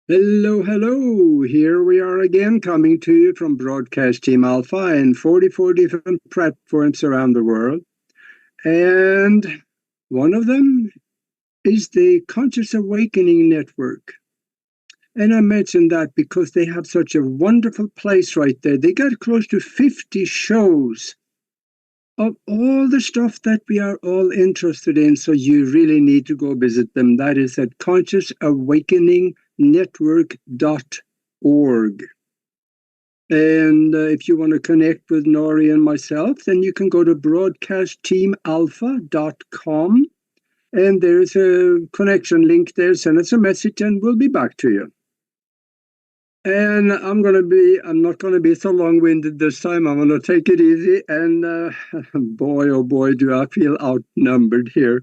Hello, hello. Here we are again, coming to you from Broadcast Team Alpha and 44 different platforms around the world. And one of them is the Conscious Awakening Network. And I mentioned that because they have such a wonderful place right there. They got close to 50 shows of all the stuff that we are all interested in. So you really need to go visit them. That is at consciousawakeningnetwork.org. And if you want to connect with Nori and myself, then you can go to broadcastteamalpha.com. And there's a connection link there. Send us a message and we'll be back to you. And I'm not going to be so long-winded this time. I'm going to take it easy. And boy, oh boy, do I feel outnumbered here.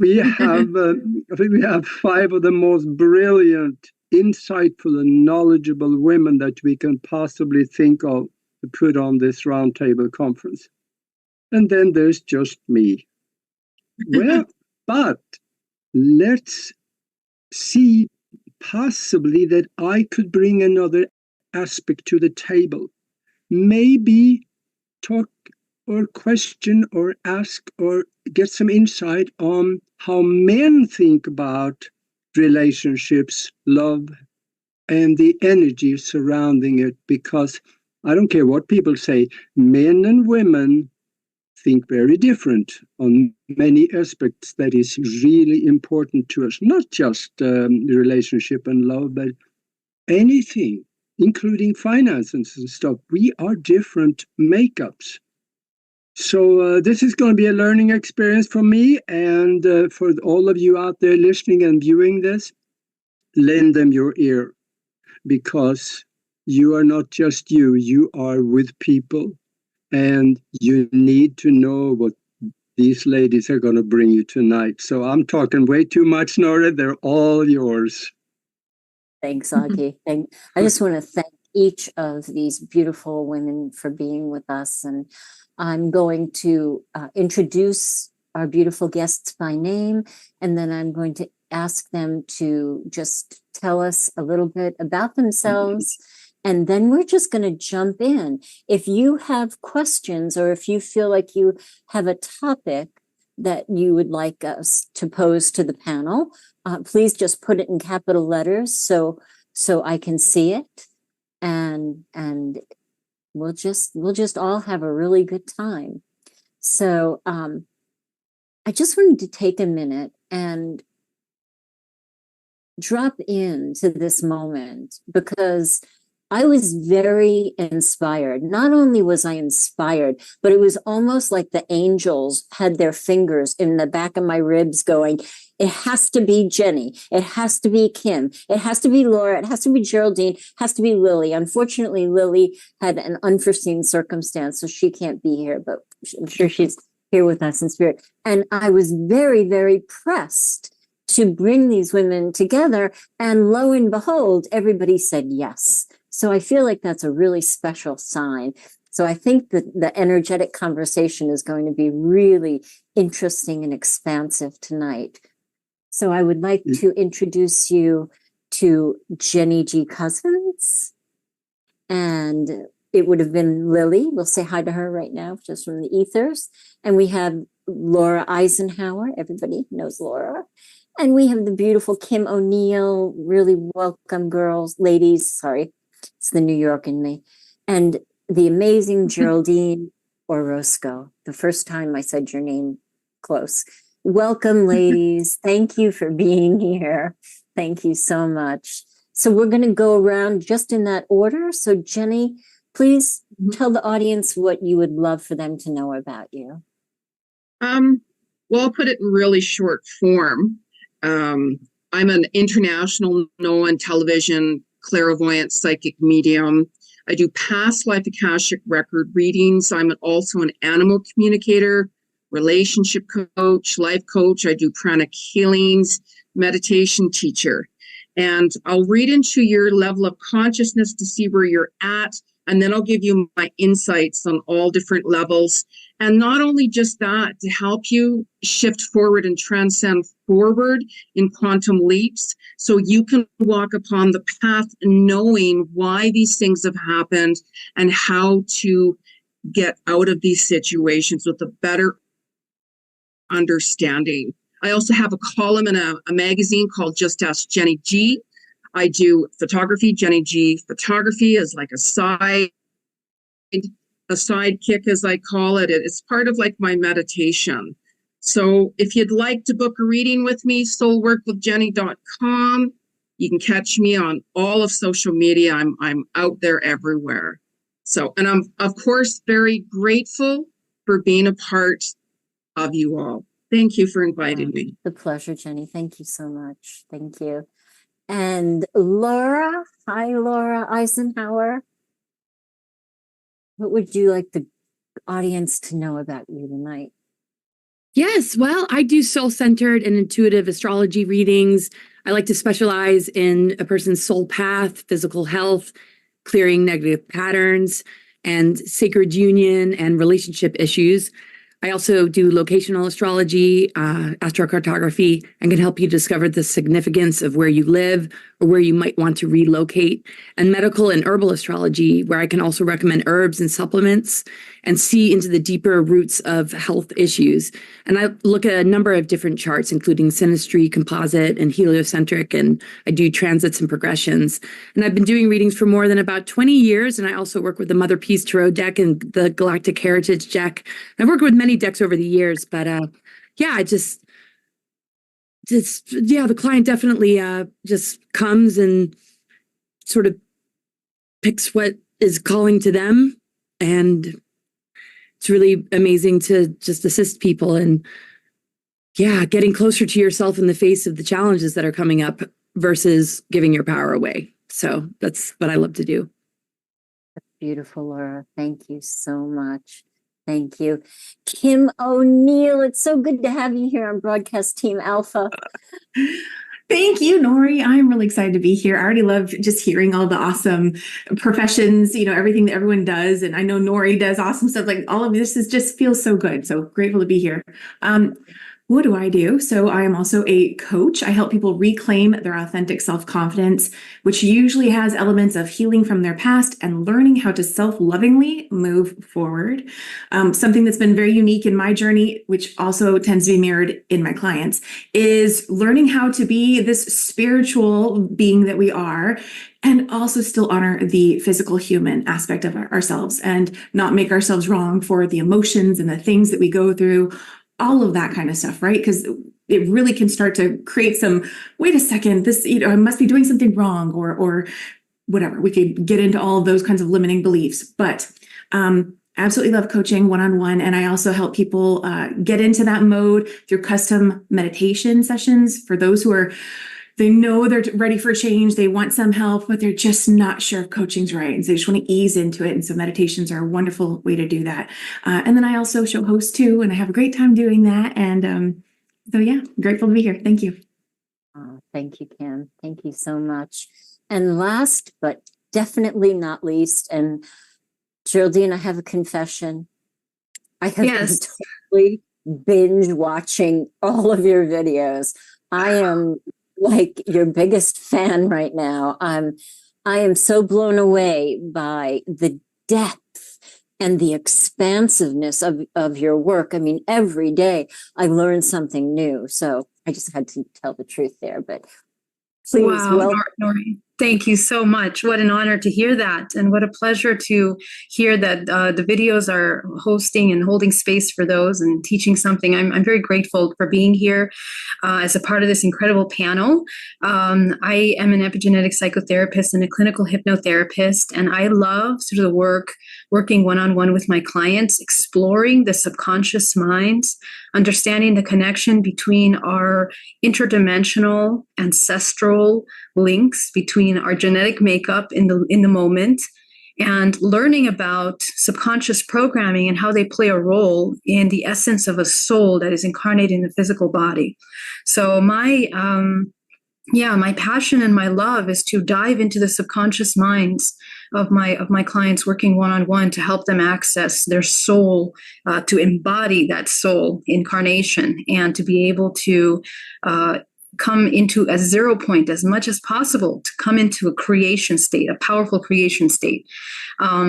We have, I think we have five of the most brilliant, insightful, and knowledgeable women that we can possibly think of to put on this roundtable conference. And then there's just me. Well, but let's see possibly that I could bring another aspect to the table. Maybe talk or question or ask or get some insight on how men think about relationships, love, and the energy surrounding it. Because I don't care what people say, men and women think very different on many aspects that is really important to us. Not just relationship and love, but anything, including finances and stuff. We are different makeups. So this is going to be a learning experience for me and for all of you out there listening and viewing this. Lend them your ear, because you are not just you. You are with people. And you need to know what these ladies are going to bring you tonight. So I'm talking way too much, Nora. They're all yours. Thanks, Augie. I just want to thank each of these beautiful women for being with us. And I'm going to introduce our beautiful guests by name, and then I'm going to ask them to just tell us a little bit about themselves. And then we're just going to jump in. If you have questions or if you feel like you have a topic that you would like us to pose to the panel, please just put it in capital letters so I can see it. And we'll just all have a really good time. So I just wanted to take a minute and drop into this moment because I was very inspired. Not only was I inspired, but it was almost like the angels had their fingers in the back of my ribs going, it has to be Jenny. It has to be Kim. It has to be Laura. It has to be Geraldine. It has to be Lily. Unfortunately, Lily had an unforeseen circumstance, so she can't be here, but I'm sure she's here with us in spirit. And I was very, very pressed to bring these women together. And lo and behold, everybody said yes. So I feel like that's a really special sign. So I think that the energetic conversation is going to be really interesting and expansive tonight. So I would like to introduce you to Jenny G. Cousins. And it would have been Lily. We'll say hi to her right now, just from the ethers. And we have Laura Eisenhower. Everybody knows Laura. And we have the beautiful Kim O'Neill. Really welcome, ladies. Sorry. It's the New York in me. And the amazing Geraldine Orozco. The first time I said your name close. Welcome, ladies. Thank you for being here. Thank you so much. So we're going to go around just in that order. So Jenny, please tell the audience what you would love for them to know about you. Well, I'll put it in really short form. I'm an international known television clairvoyant psychic medium. I do past life Akashic record readings. I'm also an animal communicator, relationship coach, life coach. I do pranic healings, meditation teacher. And I'll read into your level of consciousness to see where you're at. And then I'll give you my insights on all different levels. And not only just that, to help you shift forward and transcend forward in quantum leaps so you can walk upon the path knowing why these things have happened and how to get out of these situations with a better understanding. I also have a column in a magazine called Just Ask Jenny G. I do photography. Jenny G photography is like a sidekick, as I call it. It's part of like my meditation. So if you'd like to book a reading with me, soulworkwithjenny.com. You can catch me on all of social media. I'm out there everywhere. So, and I'm of course very grateful for being a part of you all. Thank you for inviting me. The pleasure, Jenny. Thank you so much. Thank you. And Laura, hi, Laura Eisenhower. What would you like the audience to know about you tonight? Yes, well, I do soul-centered and intuitive astrology readings. I like to specialize in a person's soul path, physical health, clearing negative patterns, and sacred union and relationship issues. I also do locational astrology, astrocartography, and can help you discover the significance of where you live or where you might want to relocate, and medical and herbal astrology, where I can also recommend herbs and supplements and see into the deeper roots of health issues. And I look at a number of different charts, including synastry, composite, and heliocentric, and I do transits and progressions. And I've been doing readings for more than about 20 years, and I also work with the Mother Peace Tarot deck and the Galactic Heritage deck. I've worked with many decks over the years, but yeah, the client definitely just comes and sort of picks what is calling to them, and it's really amazing to just assist people and getting closer to yourself in the face of the challenges that are coming up versus giving your power away. So that's what I love to do. Beautiful, Laura. Thank you so much. Thank you. Kim O'Neill, it's so good to have you here on Broadcast Team Alpha. Thank you, Nori. I'm really excited to be here. I already love just hearing all the awesome professions, everything that everyone does. And I know Nori does awesome stuff. Like all of this just feels so good. So grateful to be here. What do I do? So I am also a coach. I help people reclaim their authentic self-confidence, which usually has elements of healing from their past and learning how to self-lovingly move forward. Something that's been very unique in my journey, which also tends to be mirrored in my clients, is learning how to be this spiritual being that we are, and also still honor the physical human aspect of ourselves and not make ourselves wrong for the emotions and the things that we go through. All of that kind of stuff, right? Because it really can start to create some, wait a second, this, I must be doing something wrong or whatever. We could get into all of those kinds of limiting beliefs, but absolutely love coaching one-on-one. And I also help people get into that mode through custom meditation sessions for those who they know they're ready for change. They want some help, but they're just not sure if coaching's right. And so they just want to ease into it. And so meditations are a wonderful way to do that. And then I also show host too, and I have a great time doing that. And so, yeah, grateful to be here. Thank you. Oh, thank you, Kim. Thank you so much. And last, but definitely not least, and Geraldine, I have a confession. I have been totally binge watching all of your videos. I am like your biggest fan right now. I am so blown away by the depth and the expansiveness of your work. I mean, every day I learn something new. So I just had to tell the truth there, but please. Wow, Nori, thank you so much. What an honor to hear that. And what a pleasure to hear that the videos are hosting and holding space for those and teaching something. I'm very grateful for being here as a part of this incredible panel. I am an epigenetic psychotherapist and a clinical hypnotherapist, and I love sort of the working one-on-one with my clients, exploring the subconscious minds, understanding the connection between our interdimensional ancestral links between our genetic makeup in the moment, and learning about subconscious programming and how they play a role in the essence of a soul that is incarnated in the physical body. So my Yeah, my passion and my love is to dive into the subconscious minds of my clients, working one-on-one to help them access their soul, to embody that soul incarnation, and to be able to come into a 0 point as much as possible, to come into a creation state, a powerful creation state.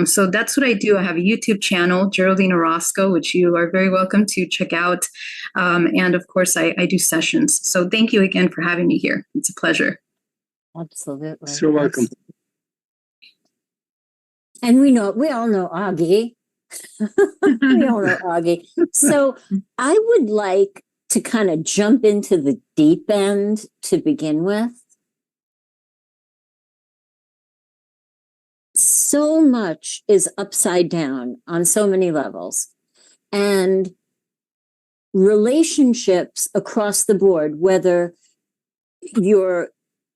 So that's what I do. I have a YouTube channel, Geraldine Orozco, which you are very welcome to check out. And of course, I do sessions. So thank you again for having me here. It's a pleasure. Absolutely. So welcome. And we all know Augie. We all know Augie. So I would like to kind of jump into the deep end to begin with. So much is upside down on so many levels. And relationships across the board, whether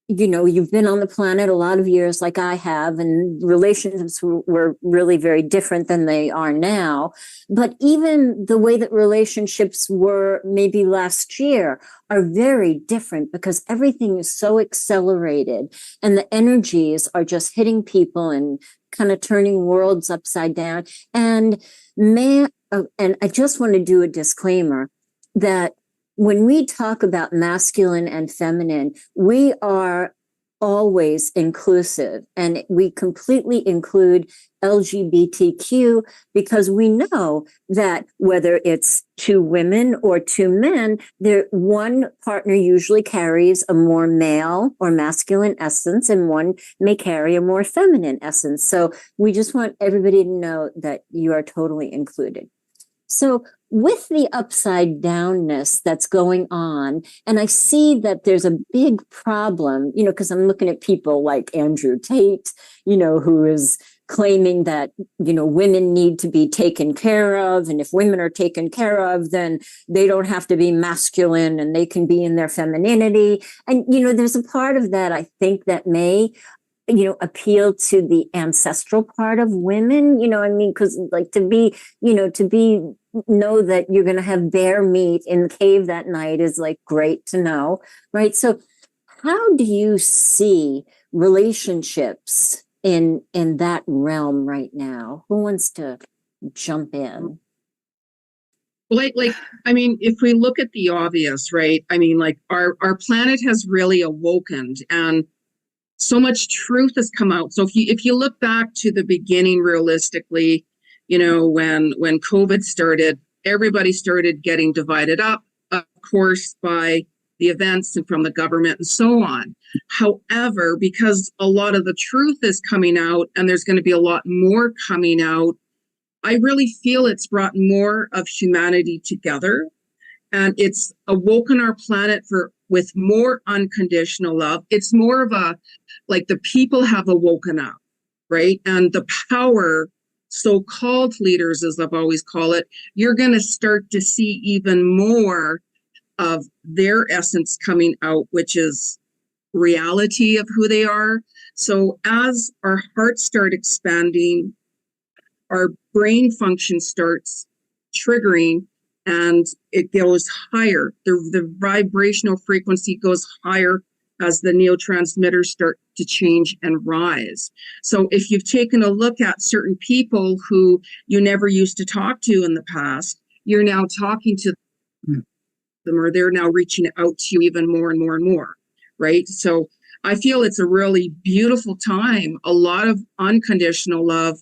you've been on the planet a lot of years like I have, and relationships were really very different than they are now. But even the way that relationships were maybe last year are very different, because everything is so accelerated and the energies are just hitting people and kind of turning worlds upside down. And and I just want to do a disclaimer that when we talk about masculine and feminine, we are always inclusive, and we completely include LGBTQ, because we know that whether it's two women or two men, one partner usually carries a more male or masculine essence, and one may carry a more feminine essence. So we just want everybody to know that you are totally included. So with the upside downness that's going on, and I see that there's a big problem, because I'm looking at people like Andrew Tate, who is claiming that, women need to be taken care of. And if women are taken care of, then they don't have to be masculine and they can be in their femininity. And, there's a part of that, I think, that may appeal to the ancestral part of women, because like to know that you're going to have bear meat in the cave that night is like great to know, right? So how do you see relationships in that realm right now? Who wants to jump in? If we look at the obvious, right? Our planet has really awoken, and so much truth has come out. So if you look back to the beginning, realistically, when COVID started, everybody started getting divided up, of course, by the events and from the government and so on. However, because a lot of the truth is coming out, and there's going to be a lot more coming out, I really feel it's brought more of humanity together, and it's awoken our planet with more unconditional love. It's more of the people have awoken up, right? And the power, so-called leaders, as I've always called it, you're going to start to see even more of their essence coming out, which is reality of who they are. So as our hearts start expanding, our brain function starts triggering, and it goes higher. The vibrational frequency goes higher as the neurotransmitters start to change and rise. So if you've taken a look at certain people who you never used to talk to in the past, you're now talking to them, or they're now reaching out to you even more and more and more, right? So I feel it's a really beautiful time, a lot of unconditional love.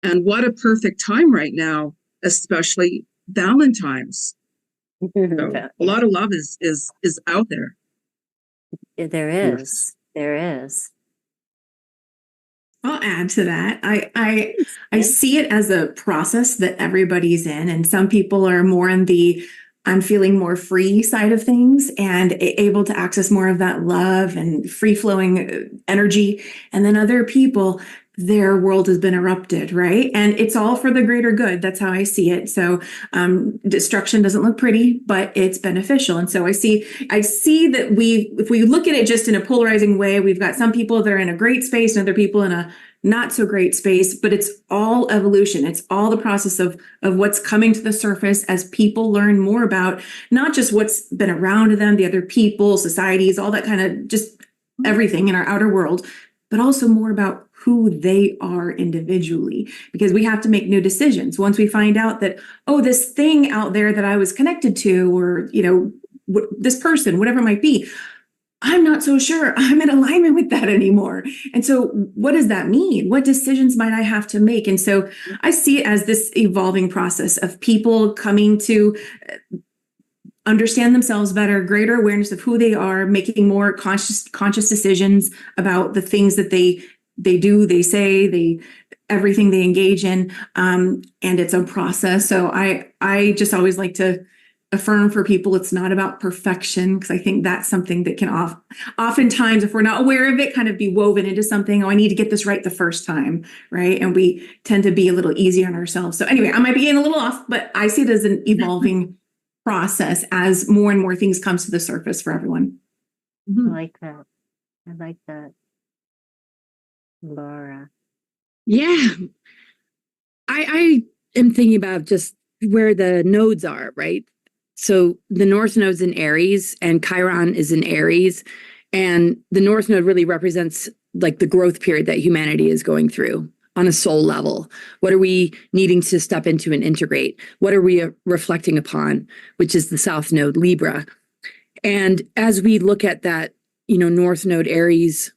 And what a perfect time right now, especially Valentine's. So a lot of love is out there. There is. There is. I'll add to that. I see it as a process that everybody's in, and some people are more in the I'm feeling more free side of things and able to access more of that love and free flowing energy. And then other people, their world has been erupted, right? And it's all for the greater good. That's how I see it. So destruction doesn't look pretty, but it's beneficial. And so I see that if we look at it just in a polarizing way, we've got some people that are in a great space and other people in a not so great space, but it's all evolution. It's all the process of what's coming to the surface as people learn more about not just what's been around them, the other people, societies, all that kind of just everything in our outer world, but also more about who they are individually, because we have to make new decisions. Once we find out that, oh, this thing out there that I was connected to, or, this person, whatever it might be, I'm not so sure I'm in alignment with that anymore. And so what does that mean? What decisions might I have to make? And so I see it as this evolving process of people coming to understand themselves better, greater awareness of who they are, making more conscious decisions about the things that they do, they say, everything they engage in. And it's a process. So I just always like to affirm for people, it's not about perfection, because I think that's something that can oftentimes, if we're not aware of it, kind of be woven into something. Oh, I need to get this right the first time, right? And we tend to be a little easier on ourselves. So anyway, I might be getting a little off, but I see it as an evolving process as more and more things comes to the surface for everyone. I like that. I like that. Laura. Yeah. I am thinking about just where the nodes are, right? So the North Node's in Aries and Chiron is in Aries. And the North Node really represents like the growth period that humanity is going through on a soul level. What are we needing to step into and integrate? What are we reflecting upon, which is the South Node, Libra. And as we look at that, North Node, Aries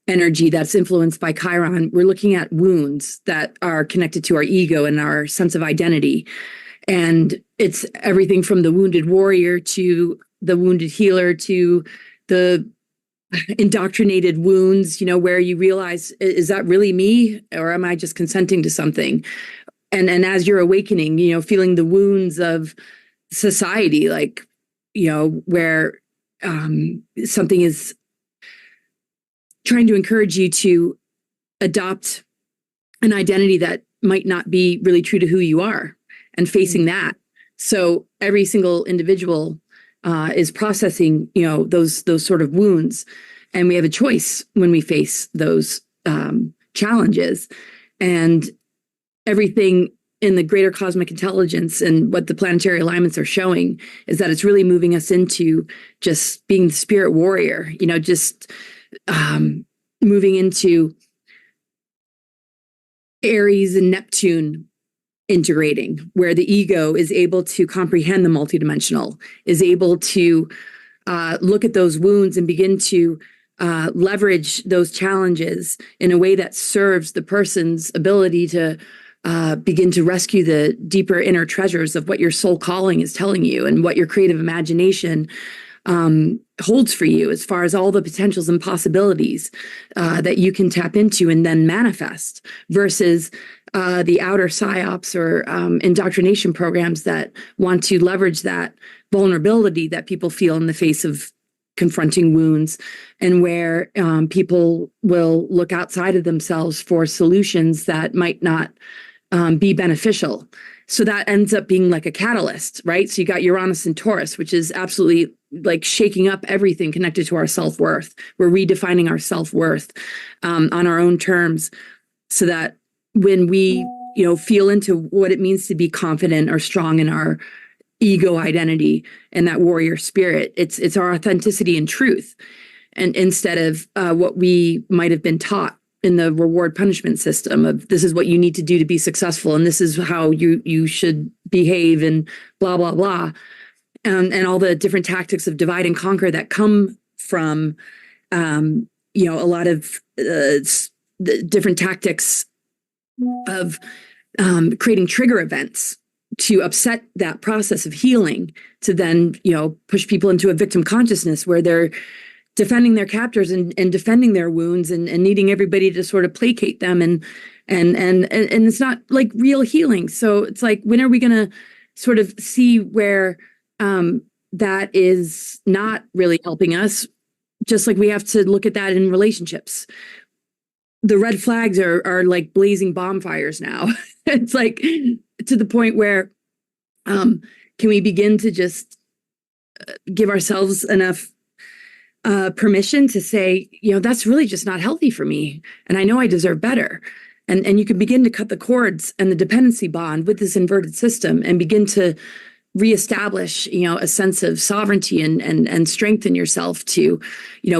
energy that's influenced by Chiron, we're looking at wounds that are connected to our ego and our sense of identity. And it's everything from the wounded warrior to the wounded healer to the indoctrinated wounds, where you realize, is that really me? Or am I just consenting to something? And as you're awakening, feeling the wounds of society, like, where something is trying to encourage you to adopt an identity that might not be really true to who you are, and facing that. So every single individual is processing, those sort of wounds, and we have a choice when we face those challenges. And everything in the greater cosmic intelligence and what the planetary alignments are showing is that it's really moving us into just being the spirit warrior, just moving into Aries and Neptune integrating, where the ego is able to comprehend the multidimensional, is able to look at those wounds and begin to leverage those challenges in a way that serves the person's ability to begin to rescue the deeper inner treasures of what your soul calling is telling you and what your creative imagination holds for you, as far as all the potentials and possibilities that you can tap into and then manifest, versus the outer psyops or indoctrination programs that want to leverage that vulnerability that people feel in the face of confronting wounds, and where people will look outside of themselves for solutions that might not be beneficial. So that ends up being like a catalyst, right? So you got Uranus and Taurus, which is absolutely like shaking up everything connected to our self-worth. We're redefining our self-worth on our own terms, so that when we, feel into what it means to be confident or strong in our ego identity and that warrior spirit, it's our authenticity and truth. And instead of what we might have been taught in the reward punishment system of, this is what you need to do to be successful, and this is how you should behave, and blah, blah, blah. And all the different tactics of divide and conquer that come from, a lot of the different tactics of creating trigger events to upset that process of healing, to then, push people into a victim consciousness where they're defending their captors and defending their wounds and needing everybody to sort of placate them. And it's not like real healing. So it's like, when are we going to sort of see where that is not really helping us? Just like we have to look at that in relationships. the red flags are like blazing bonfires now. It's like to the point where can we begin to just give ourselves enough permission to say, that's really just not healthy for me. And I know I deserve better. And you can begin to cut the cords and the dependency bond with this inverted system and begin to reestablish, a sense of sovereignty and strengthen yourself to,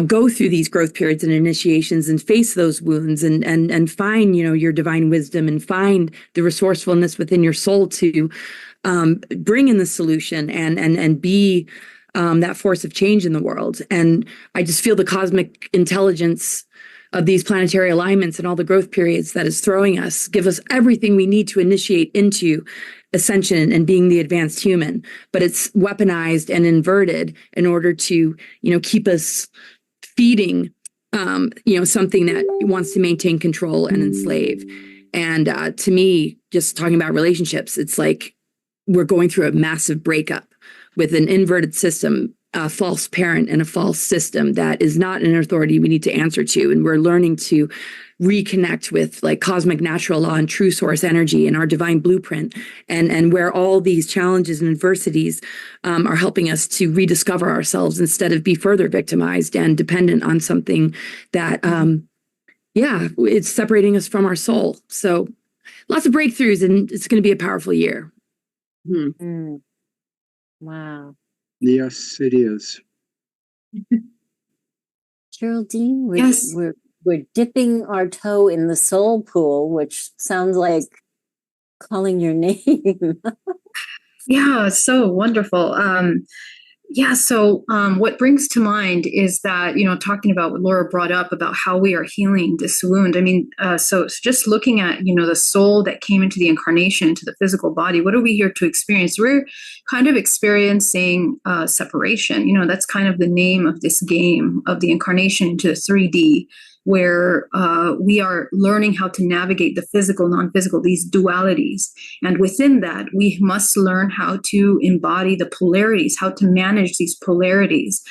go through these growth periods and initiations and face those wounds and find, your divine wisdom and find the resourcefulness within your soul to bring in the solution and be that force of change in the world. And I just feel the cosmic intelligence of these planetary alignments and all the growth periods that is throwing us, give us everything we need to initiate into ascension and being the advanced human. But it's weaponized and inverted in order to, keep us feeding, something that wants to maintain control and enslave. And to me, just talking about relationships, it's like we're going through a massive breakup with an inverted system, a false parent and a false system that is not an authority we need to answer to. And we're learning to reconnect with like cosmic natural law and true source energy and our divine blueprint, and where all these challenges and adversities are helping us to rediscover ourselves instead of be further victimized and dependent on something that, it's separating us from our soul. So lots of breakthroughs, and it's going to be a powerful year. Mm. Wow. Yes, it is. Geraldine, Yes. we're dipping our toe in the soul pool, which sounds like calling your name. Yeah, so wonderful. So what brings to mind is that, talking about what Laura brought up about how we are healing this wound. I mean, so just looking at, the soul that came into the incarnation, into the physical body, what are we here to experience? We're kind of experiencing separation. That's kind of the name of this game of the incarnation into 3D, where we are learning how to navigate the physical, non-physical, these dualities. And within that, we must learn how to embody the polarities, how to manage these polarities.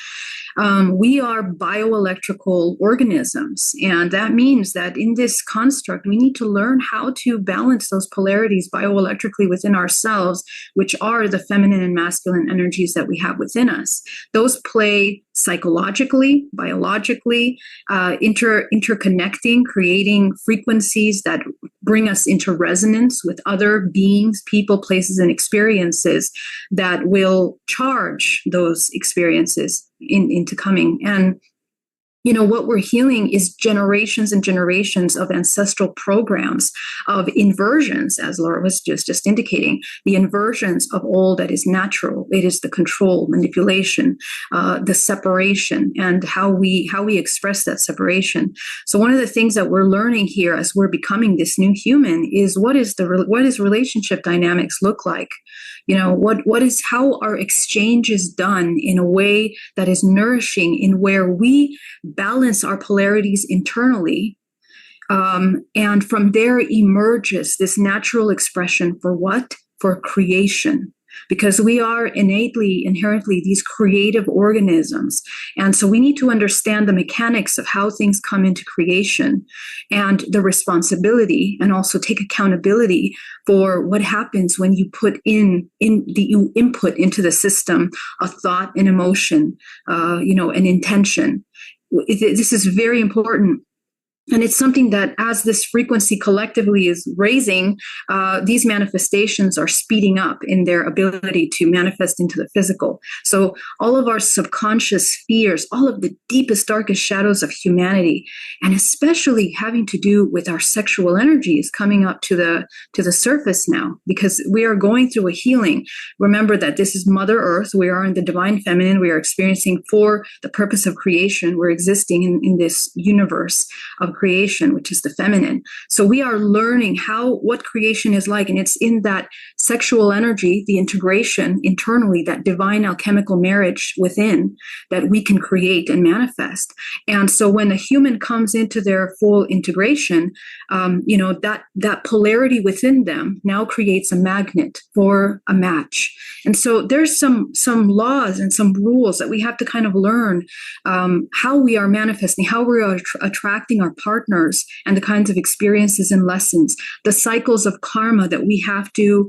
We are bioelectrical organisms, and that means that in this construct, we need to learn how to balance those polarities bioelectrically within ourselves, which are the feminine and masculine energies that we have within us. Those play psychologically, biologically, interconnecting, creating frequencies that bring us into resonance with other beings, people, places, and experiences that will charge those experiences into coming. And what we're healing is generations and generations of ancestral programs of inversions, as Laura was just indicating, the inversions of all that is natural. It is the control, manipulation, the separation, and how we express that separation. So one of the things that we're learning here as we're becoming this new human is what is relationship dynamics look like? How our exchange is done in a way that is nourishing, in where we balance our polarities internally. And from there emerges this natural expression for what? For creation. Because we are inherently these creative organisms. And so we need to understand the mechanics of how things come into creation and the responsibility, and also take accountability for what happens when you put you input into the system a thought, an emotion, an intention. This is very important. And it's something that as this frequency collectively is raising, these manifestations are speeding up in their ability to manifest into the physical. So all of our subconscious fears, all of the deepest, darkest shadows of humanity, and especially having to do with our sexual energy, is coming up to the surface now, because we are going through a healing. Remember that this is Mother Earth. We are in the divine feminine. We are experiencing for the purpose of creation. We're existing in this universe of creation, which is the feminine. So we are learning what creation is like, and it's in that sexual energy, the integration internally, that divine alchemical marriage within, that we can create and manifest. And so when the human comes into their full integration, that polarity within them now creates a magnet for a match. And so there's some laws and some rules that we have to kind of learn, how we are manifesting, how we are attracting our partners and the kinds of experiences and lessons, the cycles of karma that we have to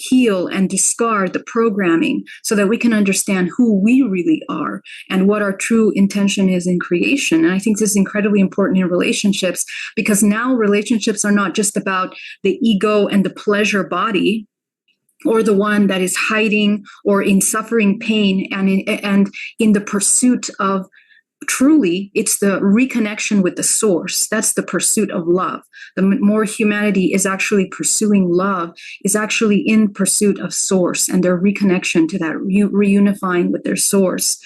heal and discard the programming so that we can understand who we really are and what our true intention is in creation. And I think this is incredibly important in relationships, because now relationships are not just about the ego and the pleasure body, or the one that is hiding or in suffering pain and in the pursuit of truly, it's the reconnection with the source. That's the pursuit of love. The more humanity is actually pursuing love, is actually in pursuit of source and their reconnection to that, reunifying with their source.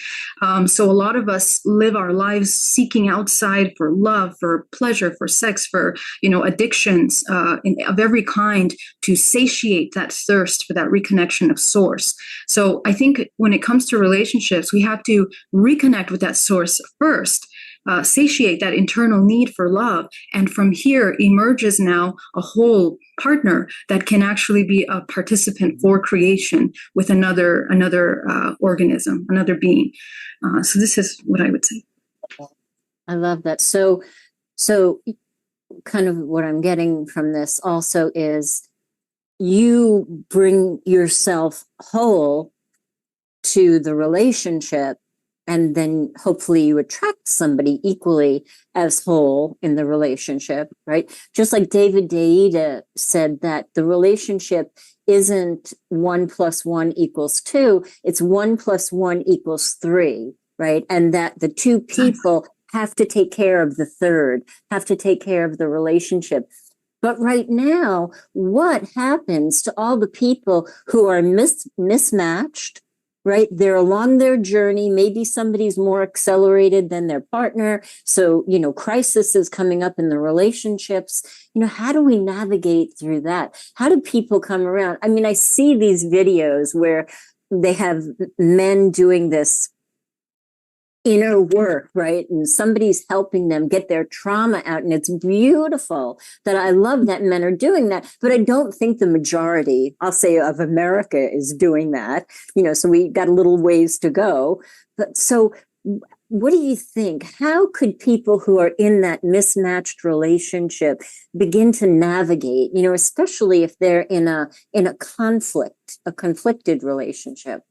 So a lot of us live our lives seeking outside for love, for pleasure, for sex, for addictions of every kind to satiate that thirst for that reconnection of source. So I think when it comes to relationships, we have to reconnect with that source first, satiate that internal need for love. And from here emerges now a whole partner that can actually be a participant for creation with another organism, another being. So this is what I would say. I love that. So kind of what I'm getting from this also is you bring yourself whole to the relationship, and then hopefully you attract somebody equally as whole in the relationship, right? Just like David Deida said that the relationship isn't 1 + 1 = 2, it's 1 + 1 = 3, right? And that the two people have to take care of the third, have to take care of the relationship. But right now, what happens to all the people who are mismatched, right? They're along their journey. Maybe somebody's more accelerated than their partner. So, crisis is coming up in the relationships. How do we navigate through that? How do people come around? I mean, I see these videos where they have men doing this inner work, right? And somebody's helping them get their trauma out. And it's beautiful that I love that men are doing that. But I don't think the majority, I'll say, of America is doing that. So we got a little ways to go. But so what do you think? How could people who are in that mismatched relationship begin to navigate, especially if they're in a conflicted relationship?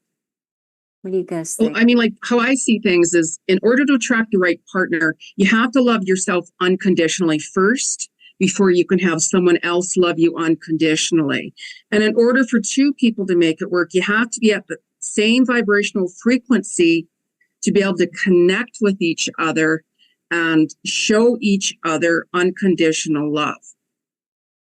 What do you guys think? Well, I mean, like how I see things is, in order to attract the right partner, you have to love yourself unconditionally first before you can have someone else love you unconditionally. And in order for two people to make it work, you have to be at the same vibrational frequency to be able to connect with each other and show each other unconditional love.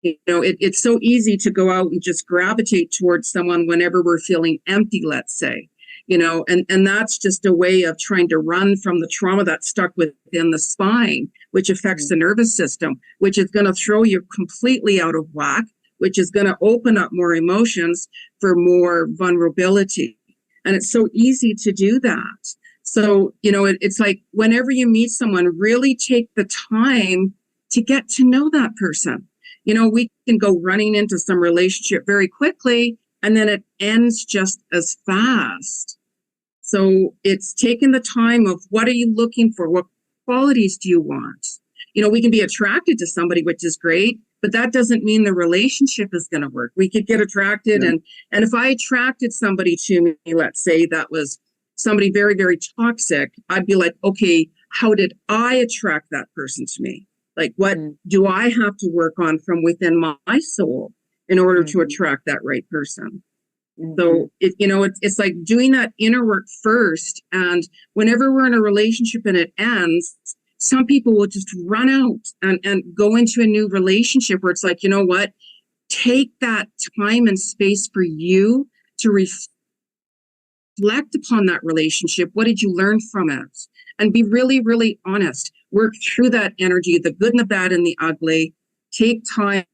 It's so easy to go out and just gravitate towards someone whenever we're feeling empty, let's say. And that's just a way of trying to run from the trauma that's stuck within the spine, which affects the nervous system, which is going to throw you completely out of whack, which is going to open up more emotions for more vulnerability. And it's so easy to do that. So, it's like whenever you meet someone, really take the time to get to know that person. We can go running into some relationship very quickly, and then it ends just as fast. So it's taking the time of, what are you looking for? What qualities do you want? We can be attracted to somebody, which is great, but that doesn't mean the relationship is going to work. We could get attracted. Yeah. And if I attracted somebody to me, let's say that was somebody very, very toxic, I'd be like, okay, how did I attract that person to me? Like, what do I have to work on from within my soul in order to attract that right person? So it's like doing that inner work first. And whenever we're in a relationship and it ends, some people will just run out and go into a new relationship where it's like, what? Take that time and space for you to reflect upon that relationship. What did you learn from it? And be really, really honest. Work through that energy, the good and the bad and the ugly. Take time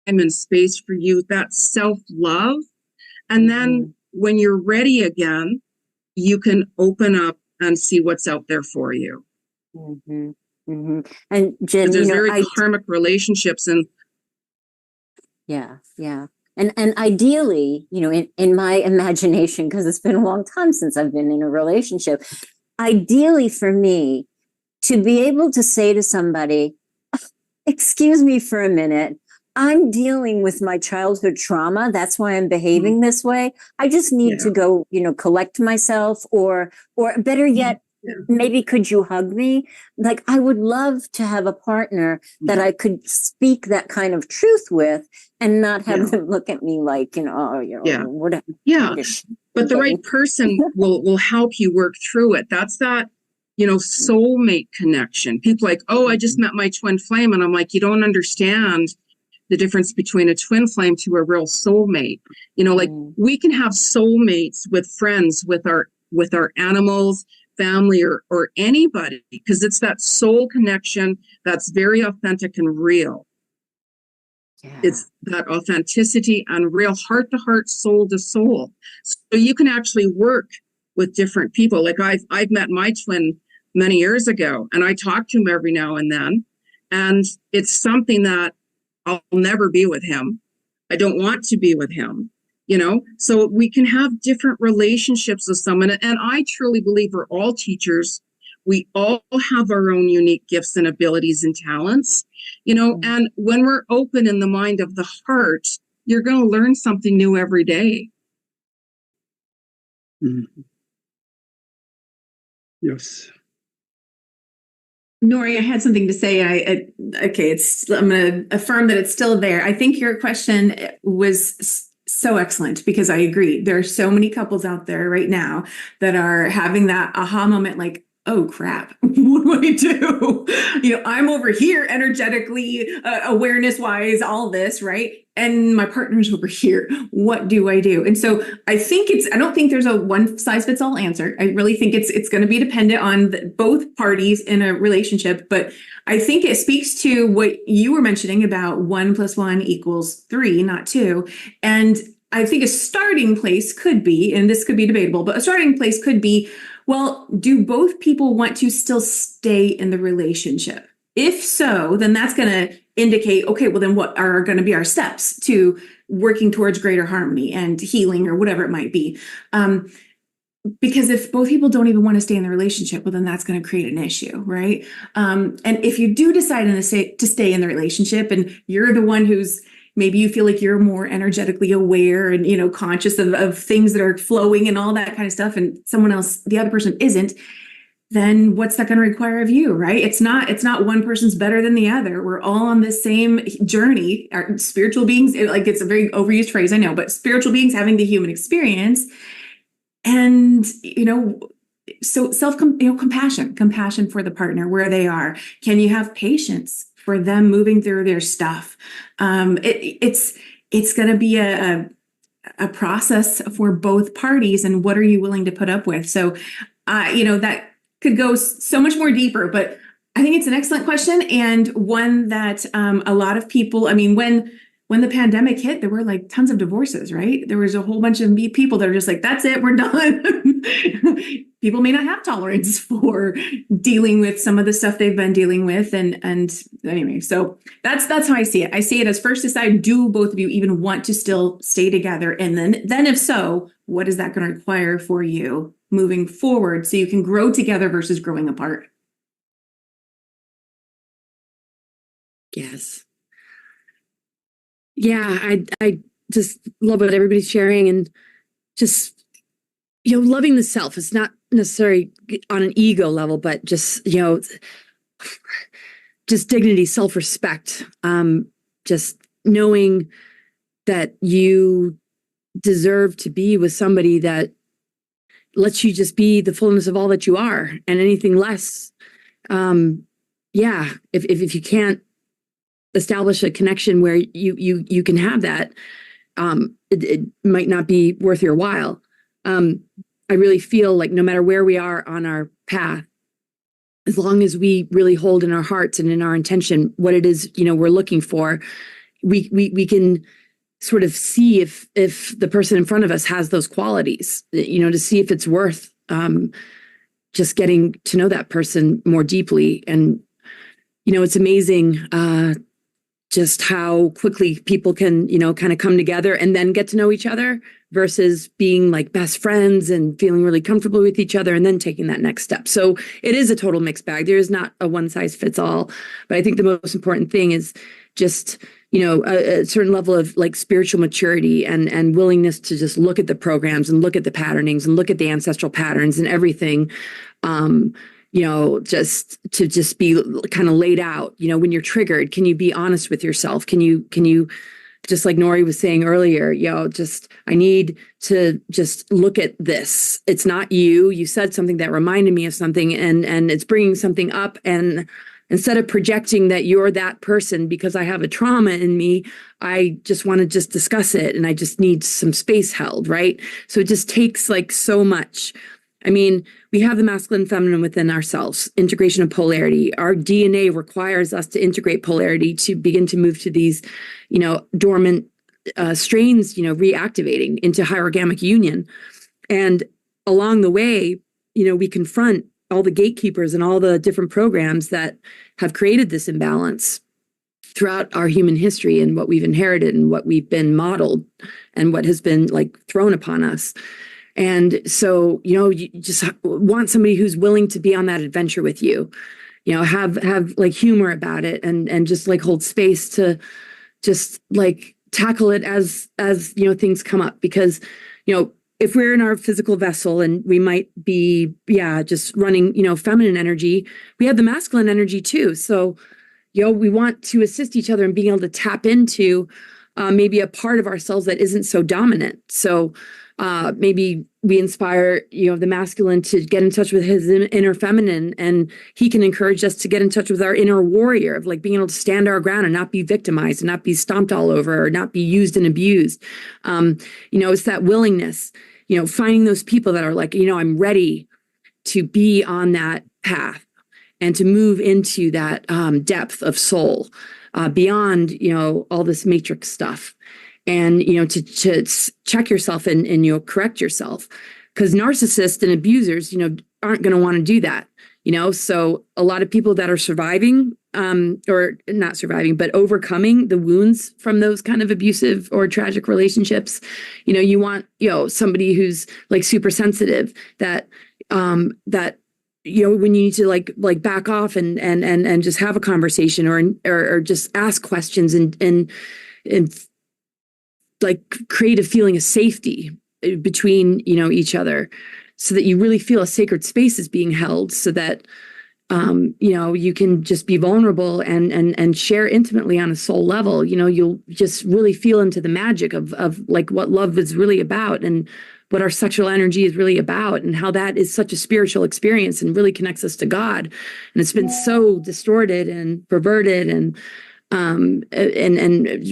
and space for you, that self-love. And then when you're ready again, you can open up and see what's out there for you. And Jen, there's very karmic relationships, and yeah. And ideally, in my imagination, because it's been a long time since I've been in a relationship, ideally for me to be able to say to somebody, excuse me for a minute, I'm dealing with my childhood trauma. That's why I'm behaving this way. I just need to go, collect myself, or better yet, maybe could you hug me? Like, I would love to have a partner that I could speak that kind of truth with and not have them look at me like, what? But the right person will help you work through it. That's that, soulmate connection. People like, oh, I just met my twin flame. And I'm like, you don't understand the difference between a twin flame to a real soulmate. Like we can have soulmates with friends, with our animals, family, or anybody, because it's that soul connection that's very authentic and real. Yeah. It's that authenticity and real heart to heart, soul to soul. So you can actually work with different people. Like I've met my twin many years ago, and I talk to him every now and then. And it's something that I'll never be with him. I don't want to be with him, so we can have different relationships with someone. And I truly believe we're all teachers. We all have our own unique gifts and abilities and talents, and when we're open in the mind of the heart, you're going to learn something new every day. Mm-hmm. Yes. Nori, I had something to say. I'm going to affirm that it's still there. I think your question was so excellent, because I agree. There are so many couples out there right now that are having that aha moment, like, oh crap, what do I do? I'm over here energetically, awareness wise, all this, right? And my partner's over here. What do I do? And so I don't think there's a one size fits all answer. I really think it's going to be dependent on both parties in a relationship. But I think it speaks to what you were mentioning about 1 + 1 = 3, not 2. And I think a starting place could be, and this could be debatable, but a starting place could be, well, do both people want to still stay in the relationship? If so, then that's going to indicate, okay, well, then what are going to be our steps to working towards greater harmony and healing, or whatever it might be? Because if both people don't even want to stay in the relationship, well, then that's going to create an issue, right? And if you do decide to stay in the relationship, and you're the one who's, maybe you feel like you're more energetically aware and, conscious of things that are flowing and all that kind of stuff, and someone else, the other person isn't, then what's that going to require of you, right? It's not one person's better than the other. We're all on the same journey. Our spiritual beings, like, it's a very overused phrase, I know, but spiritual beings having the human experience. And, so compassion for the partner, where they are. Can you have patience for them moving through their stuff? It's going to be a process for both parties, and what are you willing to put up with? So, that could go so much more deeper, but I think it's an excellent question, and one that a lot of people, when the pandemic hit, there were like tons of divorces, right? There was a whole bunch of people that are just like, that's it, we're done. People may not have tolerance for dealing with some of the stuff they've been dealing with. And anyway, so that's how I see it. I see it as, first decide, do both of you even want to still stay together? And then if so, what is that going to require for you moving forward so you can grow together versus growing apart? Yes. Yeah, I just love what everybody's sharing, and just, loving the self. It's not necessarily on an ego level, but just, just dignity, self-respect, just knowing that you deserve to be with somebody that lets you just be the fullness of all that you are, and anything less. If you can't establish a connection where you can have that, it might not be worth your while. I really feel like no matter where we are on our path, as long as we really hold in our hearts and in our intention what it is, we're looking for, we can sort of see if the person in front of us has those qualities, to see if it's worth just getting to know that person more deeply. And, it's amazing. just how quickly people can, kind of come together and then get to know each other versus being like best friends and feeling really comfortable with each other and then taking that next step. So it is a total mixed bag. There is not a one size fits all. But I think the most important thing is just, a certain level of like spiritual maturity and willingness to just look at the programs and look at the patternings and look at the ancestral patterns and everything. Just to be kind of laid out, when you're triggered, can you be honest with yourself? Can you, just like Nori was saying earlier, I need to just look at this. It's not you. You said something that reminded me of something and it's bringing something up. And instead of projecting that you're that person because I have a trauma in me, I just want to just discuss it. And I just need some space held, right? So it just takes like so much. I mean, we have the masculine and feminine within ourselves, integration of polarity. Our DNA requires us to integrate polarity to begin to move to these, dormant strains, reactivating into hierogamic union. And along the way, we confront all the gatekeepers and all the different programs that have created this imbalance throughout our human history and what we've inherited and what we've been modeled and what has been like thrown upon us. And so, you just want somebody who's willing to be on that adventure with you, have like humor about it and just like hold space to just like tackle it as things come up. Because, if we're in our physical vessel and we might be, just running, feminine energy, we have the masculine energy too. So, we want to assist each other in being able to tap into maybe a part of ourselves that isn't so dominant. So, maybe we inspire, the masculine to get in touch with his inner feminine, and he can encourage us to get in touch with our inner warrior of like being able to stand our ground and not be victimized and not be stomped all over or not be used and abused. It's that willingness, finding those people that are like, I'm ready to be on that path and to move into that depth of soul beyond, all this matrix stuff. And, to check yourself and correct yourself, because narcissists and abusers, aren't going to want to do that, So a lot of people that are surviving or not surviving, but overcoming the wounds from those kind of abusive or tragic relationships, you want, somebody who's like super sensitive that when you need to like back off and just have a conversation or just ask questions and like create a feeling of safety between, each other so that you really feel a sacred space is being held so that, you can just be vulnerable and share intimately on a soul level. You'll just really feel into the magic of like what love is really about and what our sexual energy is really about and how that is such a spiritual experience and really connects us to God. And it's been so distorted and perverted and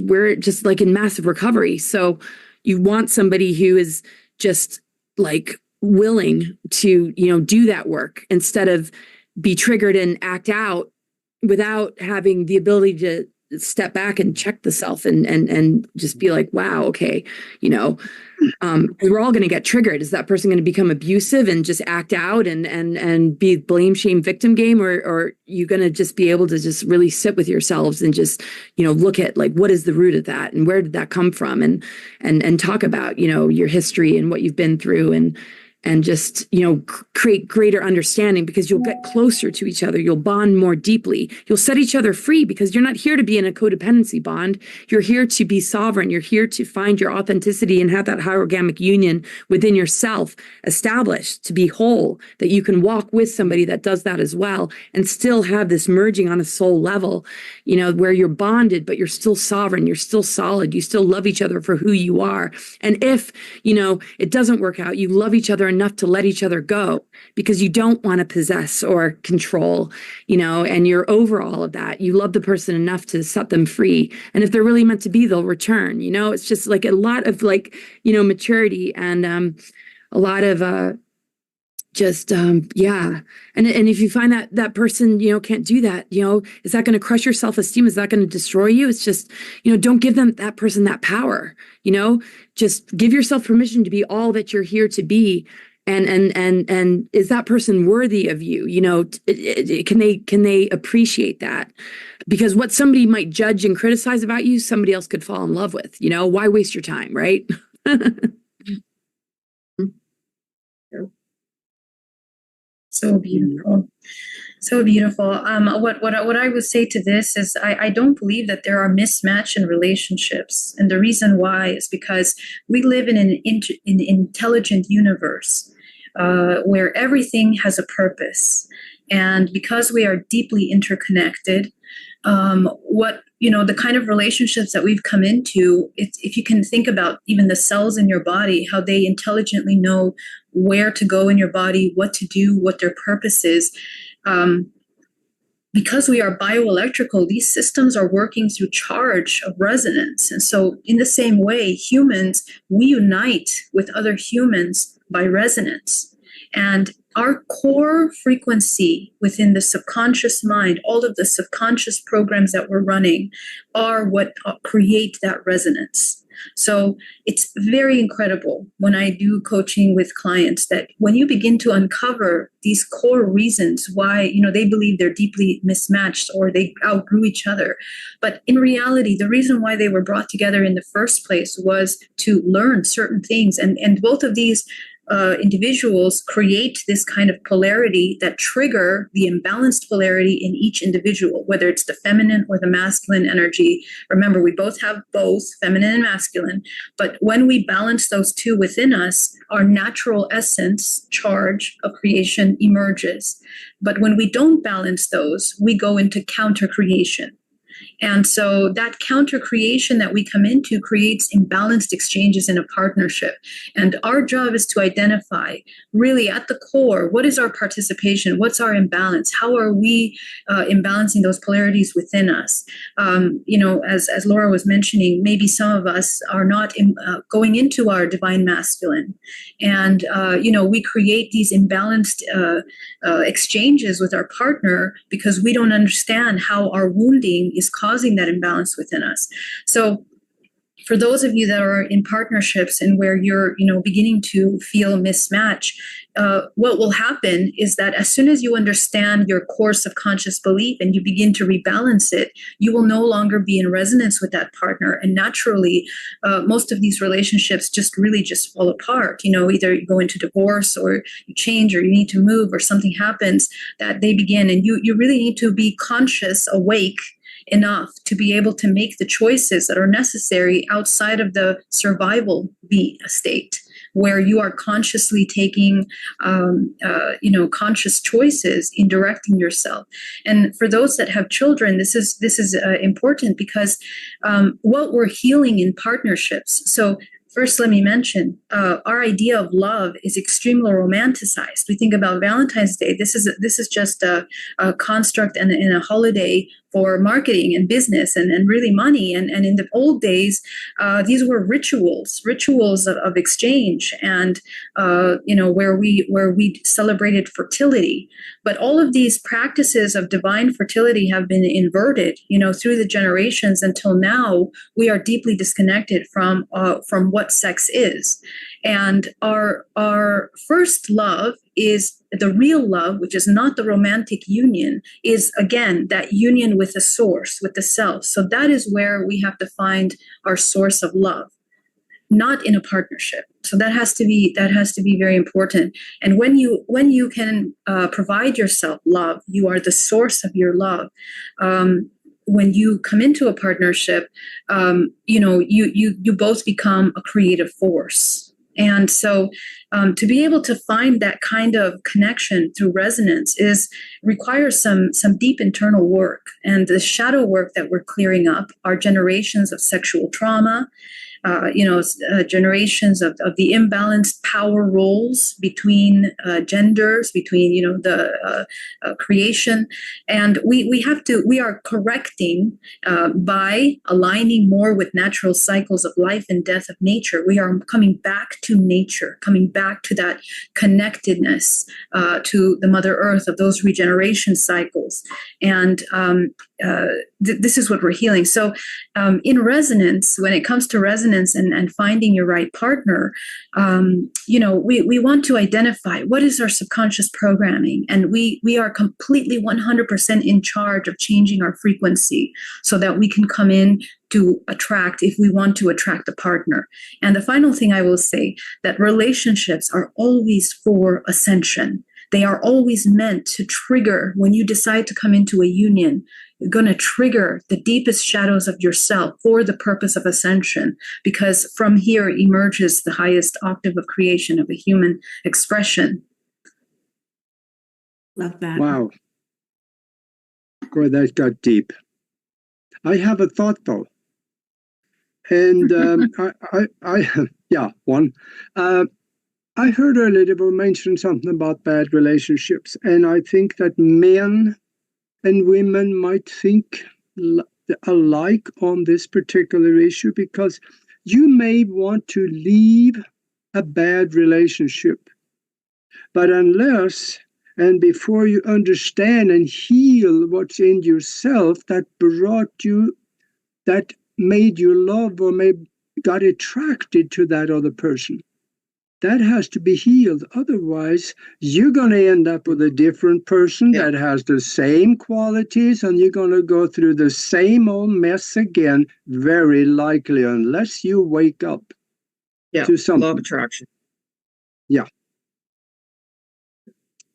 we're just like in massive recovery. So you want somebody who is just like willing to, do that work instead of be triggered and act out without having the ability to step back and check the self and just be like, wow, okay, we're all going to get triggered. Is that person going to become abusive and just act out and be blame, shame, victim game, or you going to just be able to just really sit with yourselves and just, look at like, what is the root of that and where did that come from and talk about, your history and what you've been through and just, create greater understanding because you'll get closer to each other. You'll bond more deeply. You'll set each other free because you're not here to be in a codependency bond. You're here to be sovereign. You're here to find your authenticity and have that hierogamic union within yourself established to be whole, that you can walk with somebody that does that as well and still have this merging on a soul level, where you're bonded, but you're still sovereign. You're still solid. You still love each other for who you are. And if, it doesn't work out, you love each other enough to let each other go because you don't want to possess or control, and you're over all of that. You love the person enough to set them free. And if they're really meant to be, they'll return, it's just like a lot of like, maturity and a lot of yeah. And if you find that person, can't do that, is that going to crush your self-esteem? Is that going to destroy you? It's just, don't give that person that power, just give yourself permission to be all that you're here to be And is that person worthy of you? You know, can they appreciate that? Because what somebody might judge and criticize about you, somebody else could fall in love with. You know, why waste your time, right? So beautiful. So beautiful. What I would say to this is I don't believe that there are mismatch in relationships. And the reason why is because we live in an intelligent universe where everything has a purpose. And because we are deeply interconnected, the kind of relationships that we've come into, if you can think about even the cells in your body, how they intelligently know where to go in your body, what to do, what their purpose is. Because we are bioelectrical, these systems are working through charge of resonance. And so in the same way, humans, we unite with other humans by resonance. And our core frequency within the subconscious mind, all of the subconscious programs that we're running are what create that resonance. So it's very incredible when I do coaching with clients that when you begin to uncover these core reasons why, you know, they believe they're deeply mismatched or they outgrew each other. But in reality, the reason why they were brought together in the first place was to learn certain things. And both of these individuals create this kind of polarity that trigger the imbalanced polarity in each individual, whether it's the feminine or the masculine energy. Remember, we both have both feminine and masculine, but when we balance those two within us, our natural essence, charge of creation emerges. But when we don't balance those, we go into counter creation. And so that counter creation that we come into creates imbalanced exchanges in a partnership. And our job is to identify really at the core, what is our participation? What's our imbalance? How are we imbalancing those polarities within us? As Laura was mentioning, maybe some of us are not going into our divine masculine. And, we create these imbalanced exchanges with our partner because we don't understand how our wounding is causing that imbalance within us. So for those of you that are in partnerships and where you're, beginning to feel mismatch, what will happen is that as soon as you understand your core subconscious belief and you begin to rebalance it, you will no longer be in resonance with that partner. And naturally, most of these relationships just fall apart. Either you go into divorce or you change or you need to move or something happens that they begin. And you really need to be conscious, awake enough to be able to make the choices that are necessary outside of the survival state, where you are consciously taking, conscious choices in directing yourself. And for those that have children, this is important because what we're healing in partnerships. So first, let me mention our idea of love is extremely romanticized. We think about Valentine's Day. This is just a construct and a holiday for marketing and business and really money. And in the old days, these were rituals of exchange and where we celebrated fertility. But all of these practices of divine fertility have been inverted, through the generations until now. We are deeply disconnected from what sex is. And our first love is the real love, which is not the romantic union, is again that union with the source, with the self. So that is where we have to find our source of love, not in a partnership. So that has to be very important. And when you can provide yourself love, you are the source of your love. When you come into a partnership, you both become a creative force. And so to be able to find that kind of connection through resonance requires some deep internal work. And the shadow work that we're clearing up are generations of sexual trauma, generations of the imbalanced power roles between genders, between the creation, and we are correcting by aligning more with natural cycles of life and death of nature. We are coming back to nature, coming back to that connectedness to the Mother Earth of those regeneration cycles, and this is what we're healing. So in resonance, when it comes to resonance and finding your right partner, we want to identify what is our subconscious programming, and we are completely 100% in charge of changing our frequency so that we can come in to attract, if we want to attract a partner. And the final thing I will say, that relationships are always for ascension. They are always meant to trigger, when you decide to come into a union, you're going to trigger the deepest shadows of yourself for the purpose of ascension, because from here emerges the highest octave of creation of a human expression. Love that. Wow. Boy, that got deep. I have a thought, though. And I heard earlier they were mentioning something about bad relationships, and I think that men and women might think alike on this particular issue, because you may want to leave a bad relationship, but unless and before you understand and heal what's in yourself that made you love or got attracted to that other person, that has to be healed. Otherwise, you're going to end up with a different person that has the same qualities, and you're going to go through the same old mess again, very likely, unless you wake up to something. Law of attraction. Yeah.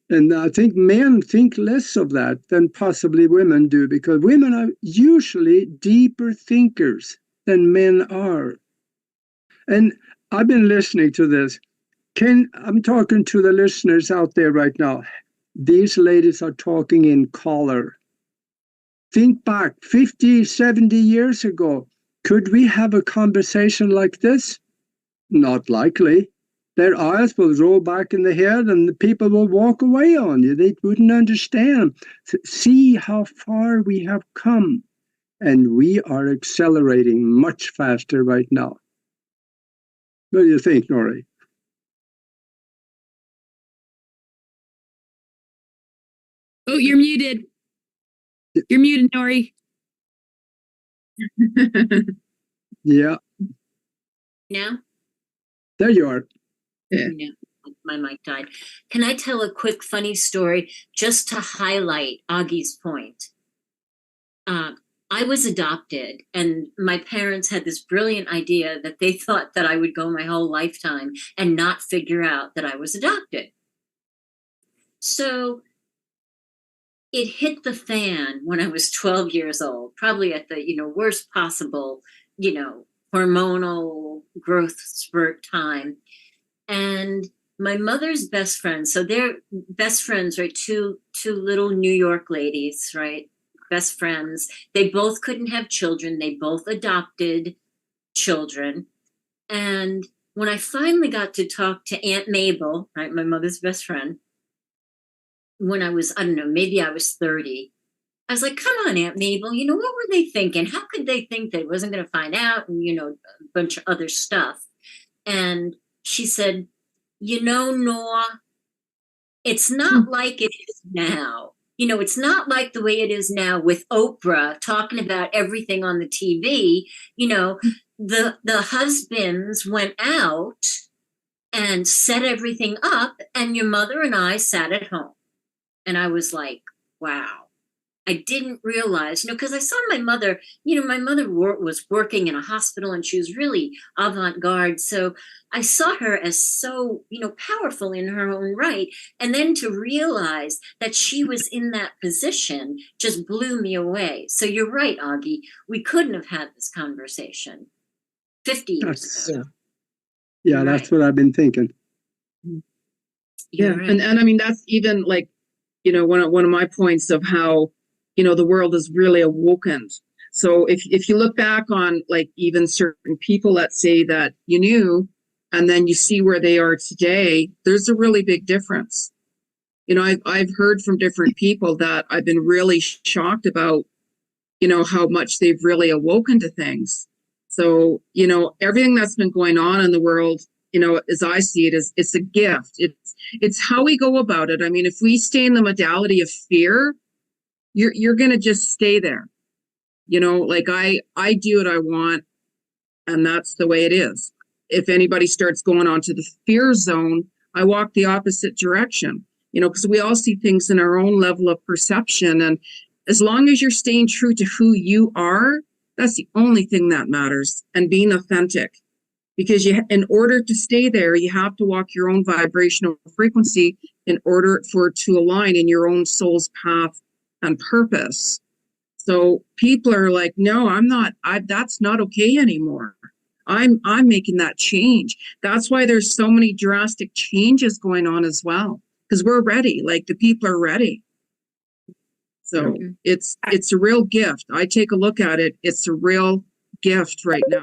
And I think men think less of that than possibly women do, because women are usually deeper thinkers than men are. And I've been listening to this. I'm talking to the listeners out there right now. These ladies are talking in color. Think back 50, 70 years ago. Could we have a conversation like this? Not likely. Their eyes will roll back in the head and the people will walk away on you. They wouldn't understand. See how far we have come. And we are accelerating much faster right now. What do you think, Nori? Oh, you're muted. You're muted, Nori. Yeah. Now? There you are. Yeah. My mic died. Can I tell a quick funny story just to highlight Augie's point? I was adopted, and my parents had this brilliant idea that they thought that I would go my whole lifetime and not figure out that I was adopted. So it hit the fan when I was 12 years old, probably at the, worst possible, hormonal growth spurt time. And my mother's best friends, so they're best friends, right? Two little New York ladies, right? Best friends. They both couldn't have children. They both adopted children. And when I finally got to talk to Aunt Mabel, right, my mother's best friend, when I was, I don't know, maybe I was 30, I was like, come on, Aunt Mabel, what were they thinking? How could they think that it wasn't going to find out? And, a bunch of other stuff. And she said, Noah, it's not like it is now. It's not like the way it is now with Oprah talking about everything on the TV. The husbands went out and set everything up, and your mother and I sat at home. And I was like, wow. I didn't realize, because I saw my mother, my mother was working in a hospital and she was really avant-garde. So I saw her as so, powerful in her own right. And then to realize that she was in that position just blew me away. So you're right, Augie. We couldn't have had this conversation 50 years ago. Yeah, that's what I've been thinking. Right. And I mean, that's even like, one of my points of how, the world is really awoken. So if you look back on like even certain people that say that you knew, and then you see where they are today, there's a really big difference. I've heard from different people that I've been really shocked about, how much they've really awoken to things. So, everything that's been going on in the world, as I see it, it's a gift. It's how we go about it. I mean, if we stay in the modality of fear, you're going to just stay there. You know, like I do what I want, and that's the way it is. If anybody starts going onto the fear zone, I walk the opposite direction, you know, because we all see things in our own level of perception. And as long as you're staying true to who you are, that's the only thing that matters, and being authentic. Because in order to stay there, you have to walk your own vibrational frequency in order for it to align in your own soul's path and purpose. So people are like, no, that's not okay anymore. I'm making that change. That's why there's so many drastic changes going on as well, because we're ready. Like, the people are ready. So it's a real gift. I take a look at it. It's a real gift right now.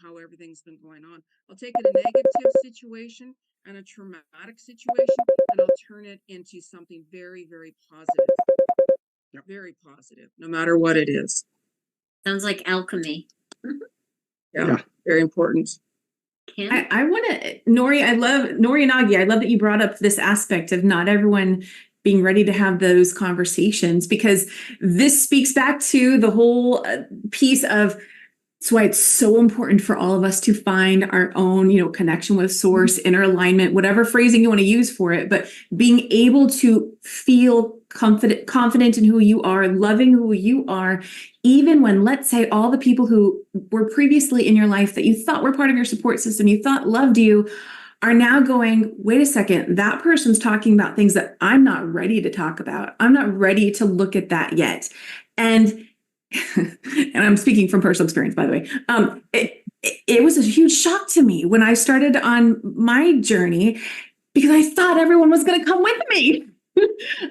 How everything's been going on. I'll take a negative situation and a traumatic situation, and I'll turn it into something very, very positive. Yep. Very positive, no matter what it is. Sounds like alchemy. Yeah, very important. I want to, Nori, I love, Nori and Augie, I love that you brought up this aspect of not everyone being ready to have those conversations, because this speaks back to the whole piece of, that's why it's so important for all of us to find our own, you know, connection with source, inner alignment, whatever phrasing you want to use for it, but being able to feel confident in who you are, loving who you are, even when, let's say, all the people who were previously in your life that you thought were part of your support system, you thought loved you, are now going, wait a second, that person's talking about things that I'm not ready to talk about. I'm not ready to look at that yet. And and I'm speaking from personal experience, by the way. It was a huge shock to me when I started on my journey, because I thought everyone was going to come with me.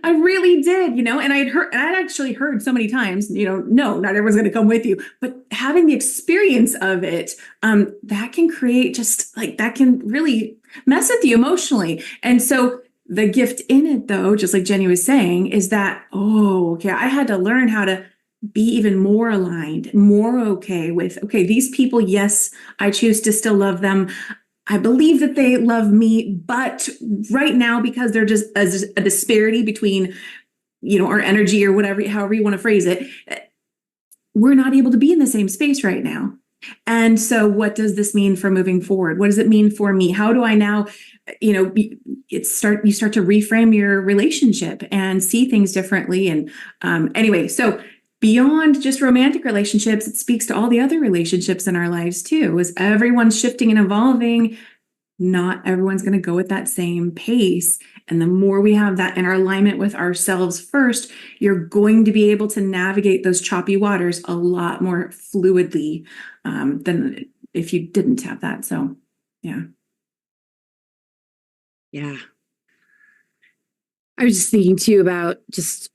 I really did, you know, and I'd actually heard so many times, you know, no, not everyone's going to come with you, but having the experience of it, that can create just like, that can really mess with you emotionally. And so the gift in it, though, just like Jenny was saying, is that, oh, okay, I had to learn how to be even more aligned, more okay with, okay, these people, yes, I choose to still love them. I believe that they love me, but right now, because there's just a disparity between, you know, our energy or whatever, however you want to phrase it, we're not able to be in the same space right now. And so what does this mean for moving forward? What does it mean for me? How do I now, you know, you start to reframe your relationship and see things differently? And anyway, so beyond just romantic relationships, it speaks to all the other relationships in our lives too. As everyone's shifting and evolving, not everyone's going to go at that same pace. And the more we have that inner alignment with ourselves first, you're going to be able to navigate those choppy waters a lot more fluidly than if you didn't have that. So, yeah. Yeah. I was just thinking too about just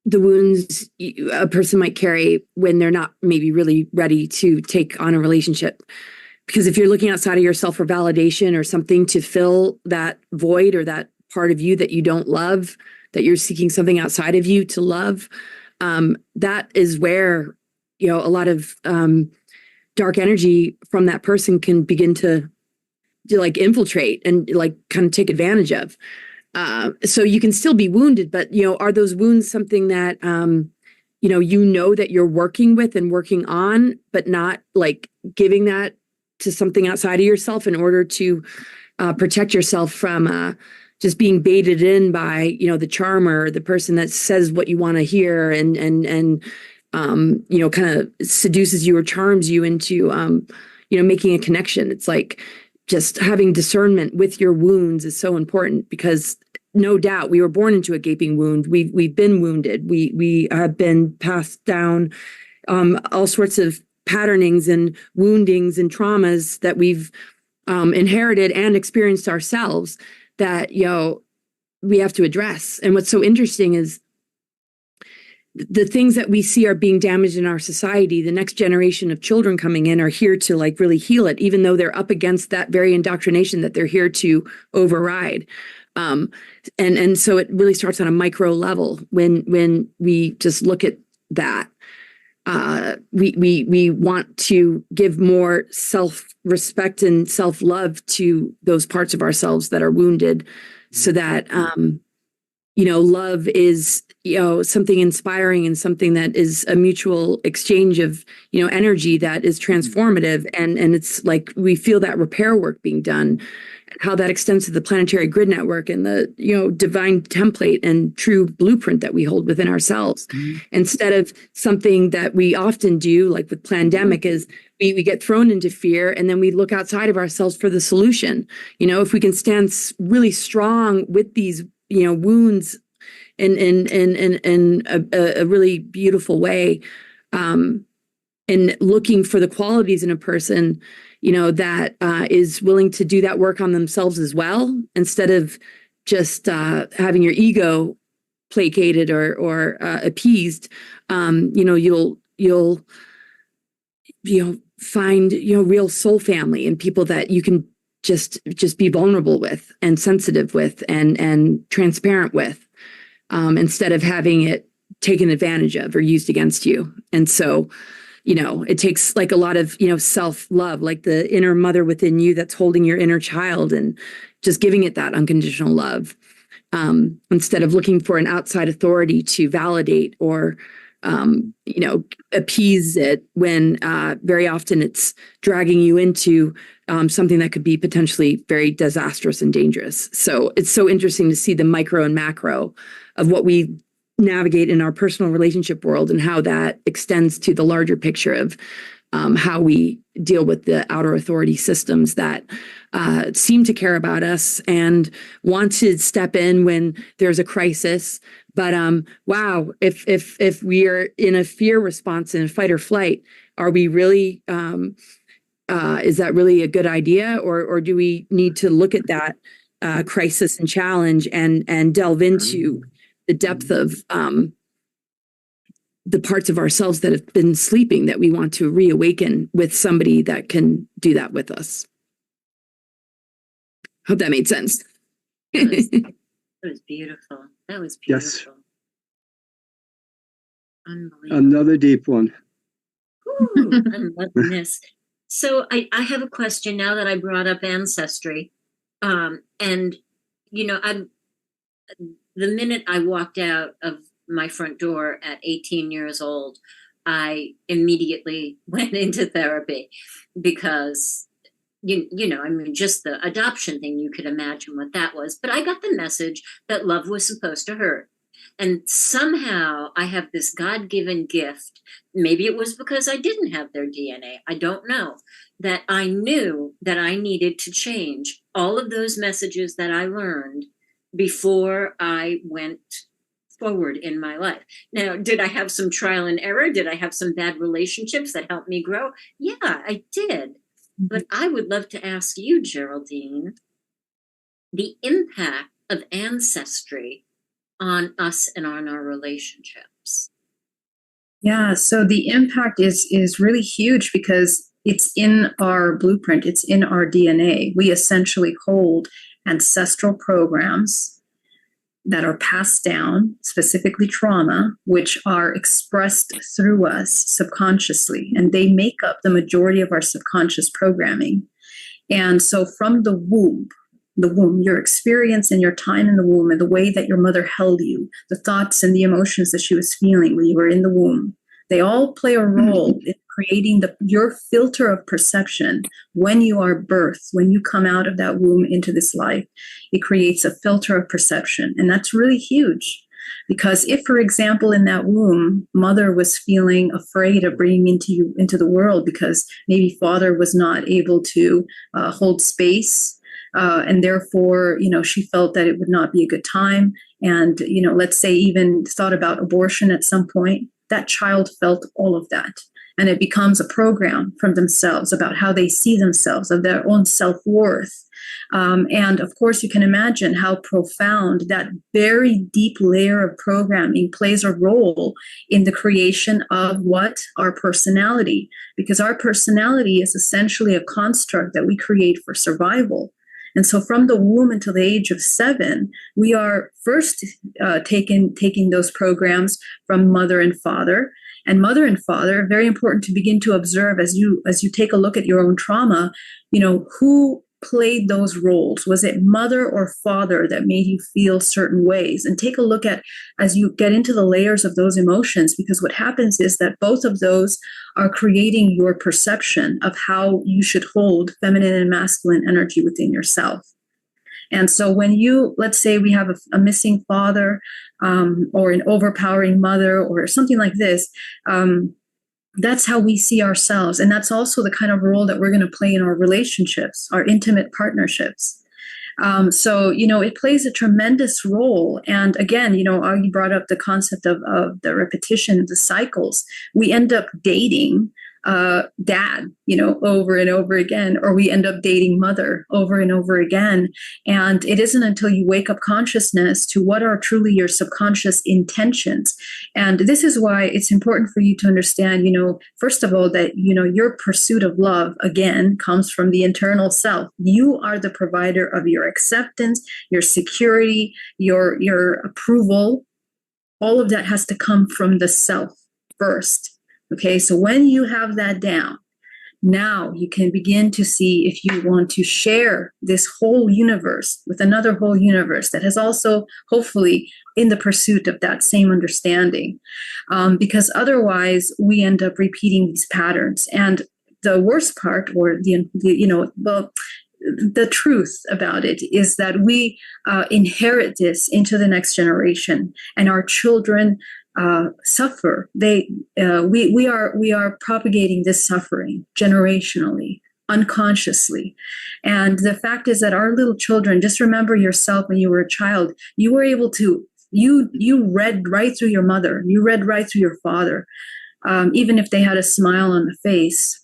the wounds a person might carry when they're not maybe really ready to take on a relationship. Because if you're looking outside of yourself for validation or something to fill that void or that part of you that you don't love, that you're seeking something outside of you to love, that is where, you know, a lot of dark energy from that person can begin to like infiltrate and like kind of take advantage of. So you can still be wounded, but, you know, are those wounds something that, you know that you're working with and working on, but not like giving that to something outside of yourself in order to protect yourself from just being baited in by, you know, the charmer, the person that says what you want to hear and you know, kind of seduces you or charms you into, you know, making a connection. It's like just having discernment with your wounds is so important, because no doubt we were born into a gaping wound. We've been wounded. We have been passed down all sorts of patternings and woundings and traumas that we've inherited and experienced ourselves that, you know, we have to address. And what's so interesting is the things that we see are being damaged in our society. The next generation of children coming in are here to like really heal it, even though they're up against that very indoctrination that they're here to override. And so it really starts on a micro level when we just look at that. We want to give more self-respect and self-love to those parts of ourselves that are wounded, so that you know, love is something inspiring and something that is a mutual exchange of, energy that is transformative. And it's like we feel that repair work being done, how that extends to the planetary grid network and the, divine template and true blueprint that we hold within ourselves. Instead of something that we often do, like with pandemic, is we get thrown into fear and then we look outside of ourselves for the solution. If we can stand really strong with these, wounds in a really beautiful way, and looking for the qualities in a person, that is willing to do that work on themselves as well, instead of just having your ego placated or appeased. You'll find real soul family and people that you can just be vulnerable with and sensitive with and transparent with, instead of having it taken advantage of or used against you. And so, it takes like a lot of, self-love, like the inner mother within you that's holding your inner child and just giving it that unconditional love, instead of looking for an outside authority to validate or, appease it, when very often it's dragging you into something that could be potentially very disastrous and dangerous. So it's so interesting to see the micro and macro of what we navigate in our personal relationship world and how that extends to the larger picture of how we deal with the outer authority systems that seem to care about us and want to step in when there's a crisis. But wow, if we are in a fear response in fight or flight, are we really? Is that really a good idea, or do we need to look at that crisis and challenge and delve into the depth of the parts of ourselves that have been sleeping that we want to reawaken with somebody that can do that with us? Hope that made sense. That was beautiful. That was beautiful. Yes. Unbelievable. Another deep one. Ooh, I'm loving this. So I have a question now that I brought up ancestry. And, the minute I walked out of my front door at 18 years old, I immediately went into therapy because, just the adoption thing, you could imagine what that was. But I got the message that love was supposed to hurt. And somehow I have this God-given gift. Maybe it was because I didn't have their DNA. I don't know. That I knew that I needed to change all of those messages that I learned before I went forward in my life. Now, did I have some trial and error? Did I have some bad relationships that helped me grow? Yeah, I did. But I would love to ask you, Geraldine, the impact of ancestry on us and on our relationships. Yeah, so the impact is really huge because it's in our blueprint, it's in our DNA. We essentially hold ancestral programs that are passed down, specifically trauma, which are expressed through us subconsciously, and they make up the majority of our subconscious programming. And so from the womb, your experience and your time in the womb and the way that your mother held you, the thoughts and the emotions that she was feeling when you were in the womb, they all play a role in creating your filter of perception when you are birthed, when you come out of that womb into this life. It creates a filter of perception. And that's really huge. Because if, for example, in that womb, mother was feeling afraid of bringing you into the world because maybe father was not able to hold space, and therefore, she felt that it would not be a good time. And, let's say even thought about abortion at some point, that child felt all of that. And it becomes a program from themselves about how they see themselves, of their own self-worth. And of course, you can imagine how profound that very deep layer of programming plays a role in the creation of our personality, because our personality is essentially a construct that we create for survival. And so from the womb until the age of 7, we are first taking those programs from mother and father. And mother and father, very important to begin to observe as you take a look at your own trauma, who played those roles? Was it mother or father that made you feel certain ways? And take a look at, as you get into the layers of those emotions, because what happens is that both of those are creating your perception of how you should hold feminine and masculine energy within yourself. And so when you, let's say we have a missing father, or an overpowering mother or something like this, that's how we see ourselves. And that's also the kind of role that we're going to play in our relationships, our intimate partnerships. So, it plays a tremendous role. And again, Augie brought up the concept of the repetition, the cycles. We end up dating dad, over and over again, or we end up dating mother over and over again. And it isn't until you wake up consciousness to what are truly your subconscious intentions. And this is why it's important for you to understand, first of all, that, your pursuit of love, again, comes from the internal self. You are the provider of your acceptance, your security, your approval. All of that has to come from the self first. Okay, so when you have that down, now you can begin to see if you want to share this whole universe with another whole universe that has also, hopefully, in the pursuit of that same understanding. Because otherwise, we end up repeating these patterns. And the worst part, or the truth about it is that we inherit this into the next generation, and our children suffer. We are propagating this suffering generationally, unconsciously. And the fact is that our little children, just remember yourself when you were a child, you were able to, you read right through your mother, you read right through your father. Even if they had a smile on the face,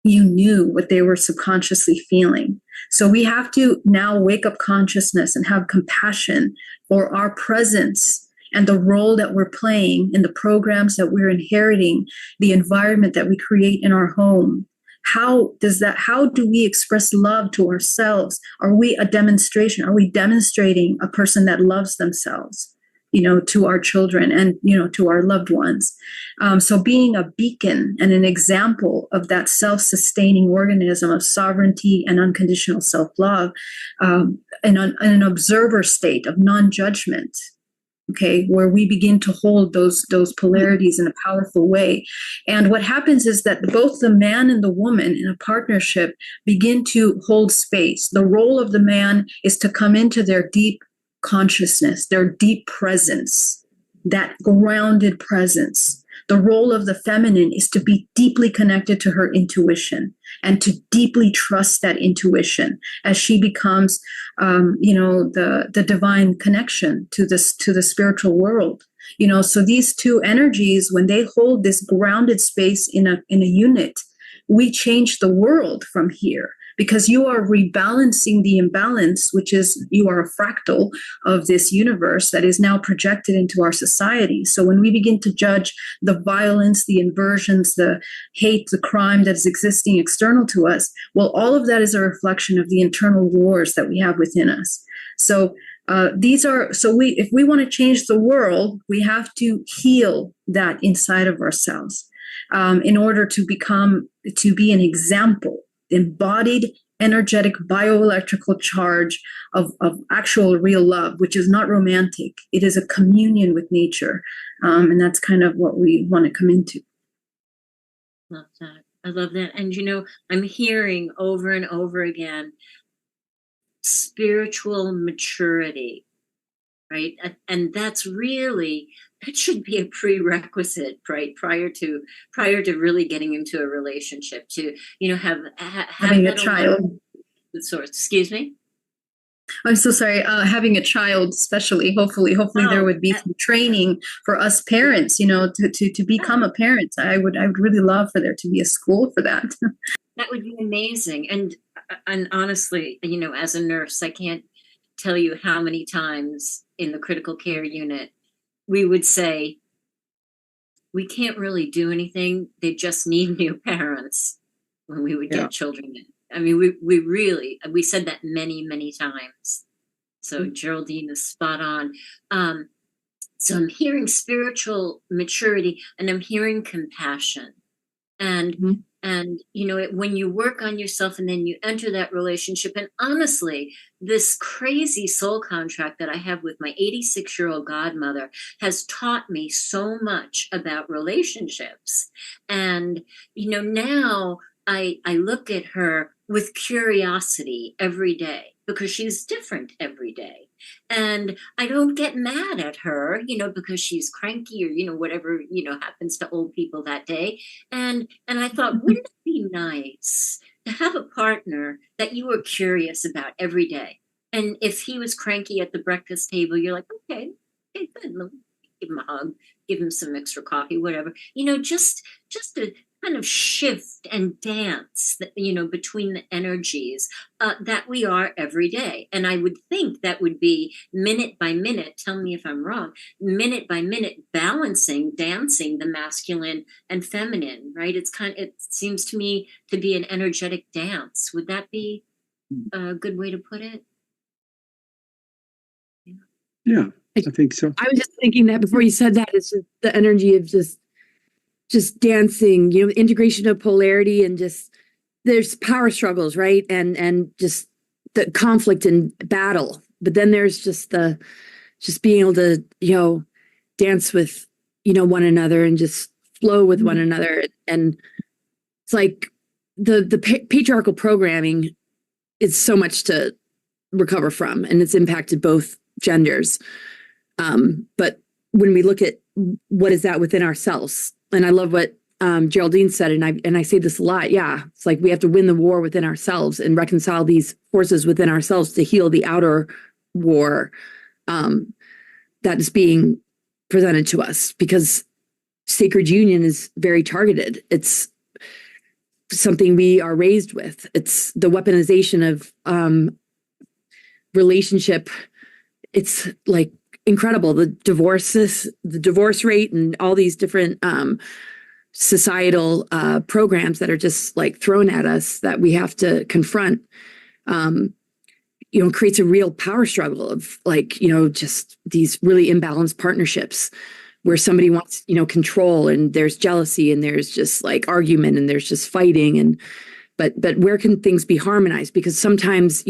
you knew what they were subconsciously feeling. So we have to now wake up consciousness and have compassion for our presence and the role that we're playing in the programs that we're inheriting, the environment that we create in our home. How do we express love to ourselves? Are we a demonstration? Are we demonstrating a person that loves themselves, to our children and, to our loved ones? So being a beacon and an example of that self-sustaining organism of sovereignty and unconditional self-love, and an observer state of non-judgment. Okay, where we begin to hold those polarities in a powerful way. And what happens is that both the man and the woman in a partnership begin to hold space. The role of the man is to come into their deep consciousness, their deep presence, that grounded presence. The role of the feminine is to be deeply connected to her intuition and to deeply trust that intuition as she becomes, the divine connection to the spiritual world. So these two energies, when they hold this grounded space in a unit, we change the world from here. Because you are rebalancing the imbalance, which is you are a fractal of this universe that is now projected into our society. So when we begin to judge the violence, the inversions, the hate, the crime that is existing external to us, well, all of that is a reflection of the internal wars that we have within us. So if we want to change the world, we have to heal that inside of ourselves in order to be an example. Embodied energetic bioelectrical charge of actual real love, which is not romantic. It is a communion with nature. And that's kind of what we want to come into. Love that. I love that. And, I'm hearing over and over again, spiritual maturity, right? And that's really, that should be a prerequisite, right? Prior to really getting into a relationship, to, having a child. Excuse me? I'm so sorry. Having a child, especially, hopefully there would be some training for us parents, to become a parent. I would really love for there to be a school for that. That would be amazing. And honestly, as a nurse, I can't tell you how many times in the critical care unit we would say, we can't really do anything. They just need new parents when we would get children in. I mean, we said that many, many times. So Geraldine is spot on. So I'm hearing spiritual maturity and I'm hearing compassion. And And, when you work on yourself and then you enter that relationship, and honestly, this crazy soul contract that I have with my 86-year-old godmother has taught me so much about relationships. And, now I look at her with curiosity every day because she's different every day. And I don't get mad at her, because she's cranky or, whatever, happens to old people that day. And I thought, wouldn't it be nice to have a partner that you were curious about every day? And if he was cranky at the breakfast table, you're like, okay, good. Give him a hug, give him some extra coffee, whatever. Just to kind of shift and dance, between the energies that we are every day. And I would think that would be minute by minute, tell me if I'm wrong, minute by minute dancing the masculine and feminine, right? It seems to me to be an energetic dance. Would that be a good way to put it? Yeah, I think so. I was just thinking that before you said that, it's just the energy of just dancing, integration of polarity, and just there's power struggles, right? And just the conflict and battle. But then there's just being able to, dance with, one another and just flow with one another. And it's like the patriarchal programming is so much to recover from, and it's impacted both genders. But when we look at what is that within ourselves, and I love what Geraldine said, and I say this a lot. Yeah, it's like we have to win the war within ourselves and reconcile these forces within ourselves to heal the outer war that is being presented to us. Because sacred union is very targeted. It's something we are raised with. It's the weaponization of relationship. It's like incredible, the divorce rate, and all these different societal programs that are just like thrown at us that we have to confront. Creates a real power struggle of just these really imbalanced partnerships where somebody wants control, and there's jealousy, and there's just like argument, and there's just fighting. But where can things be harmonized? Because sometimes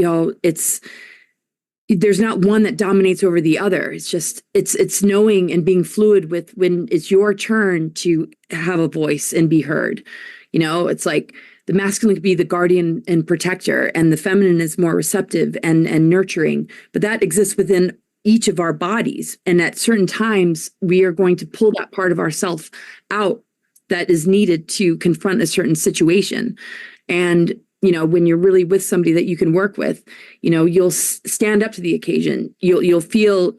there's not one that dominates over the other. It's knowing and being fluid with when it's your turn to have a voice and be heard. It's like the masculine could be the guardian and protector, and the feminine is more receptive and nurturing. But that exists within each of our bodies. And at certain times, we are going to pull that part of ourself out that is needed to confront a certain situation. And when you're really with somebody that you can work with, you'll stand up to the occasion. You'll feel,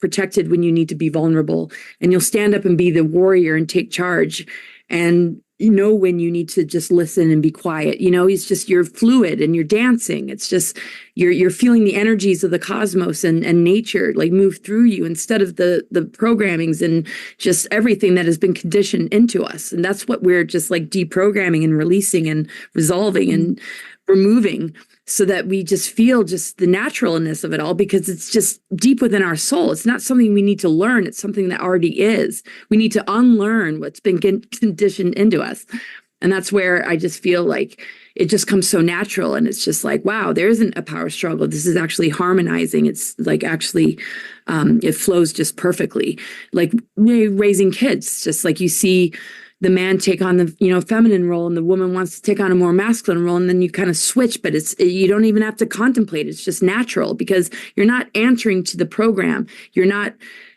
protected when you need to be vulnerable, and you'll stand up and be the warrior and take charge, and when you need to just listen and be quiet. It's just, you're fluid and you're dancing. It's just, you're feeling the energies of the cosmos and nature like move through you instead of the programmings and just everything that has been conditioned into us. And that's what we're just like deprogramming and releasing and resolving and removing, so that we just feel just the naturalness of it all, because it's just deep within our soul. It's not something we need to learn. It's something that already is. We need to unlearn what's been conditioned into us. And that's where I just feel like it just comes so natural. And it's just like, wow, there isn't a power struggle. This is actually harmonizing. It's like actually, it flows just perfectly. Like raising kids, just like you see the man take on the feminine role, and the woman wants to take on a more masculine role, and then you kind of switch. But you don't even have to contemplate. It's just natural, because you're not answering to the program. You're not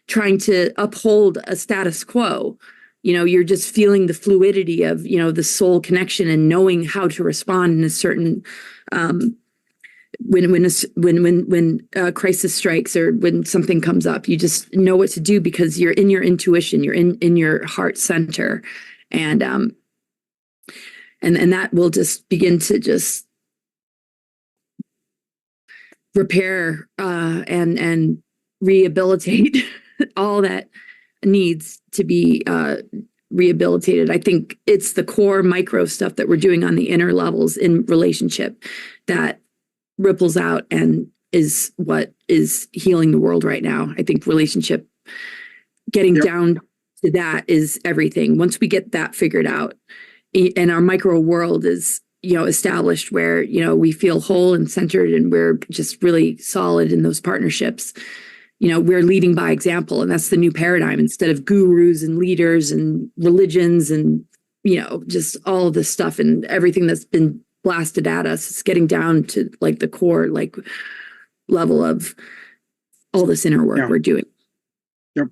trying to uphold a status quo. You're just feeling the fluidity of the soul connection and knowing how to respond in a certain when a crisis strikes, or when something comes up. You just know what to do because you're in your intuition. You're in your heart center. And that will just begin to just repair and rehabilitate all that needs to be rehabilitated. I think it's the core micro stuff that we're doing on the inner levels in relationship that ripples out and is what is healing the world right now. I think relationship, getting down to that, is everything. Once we get that figured out, and our micro world is, established where, we feel whole and centered and we're just really solid in those partnerships. We're leading by example, and that's the new paradigm. Instead of gurus and leaders and religions and, just all of this stuff and everything that's been blasted at us, it's getting down to like the core, like level of all this inner work we're doing. Yep.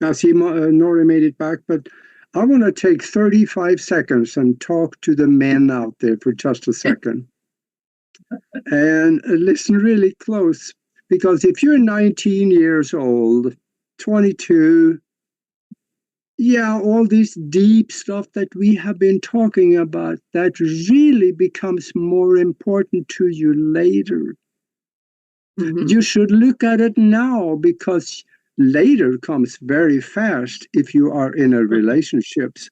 Now, see, Nora made it back, but I want to take 35 seconds and talk to the men out there for just a second. And listen really close, because if you're 19 years old, 22, all this deep stuff that we have been talking about, that really becomes more important to you later. Mm-hmm. You should look at it now, because later comes very fast if you are in a relationships.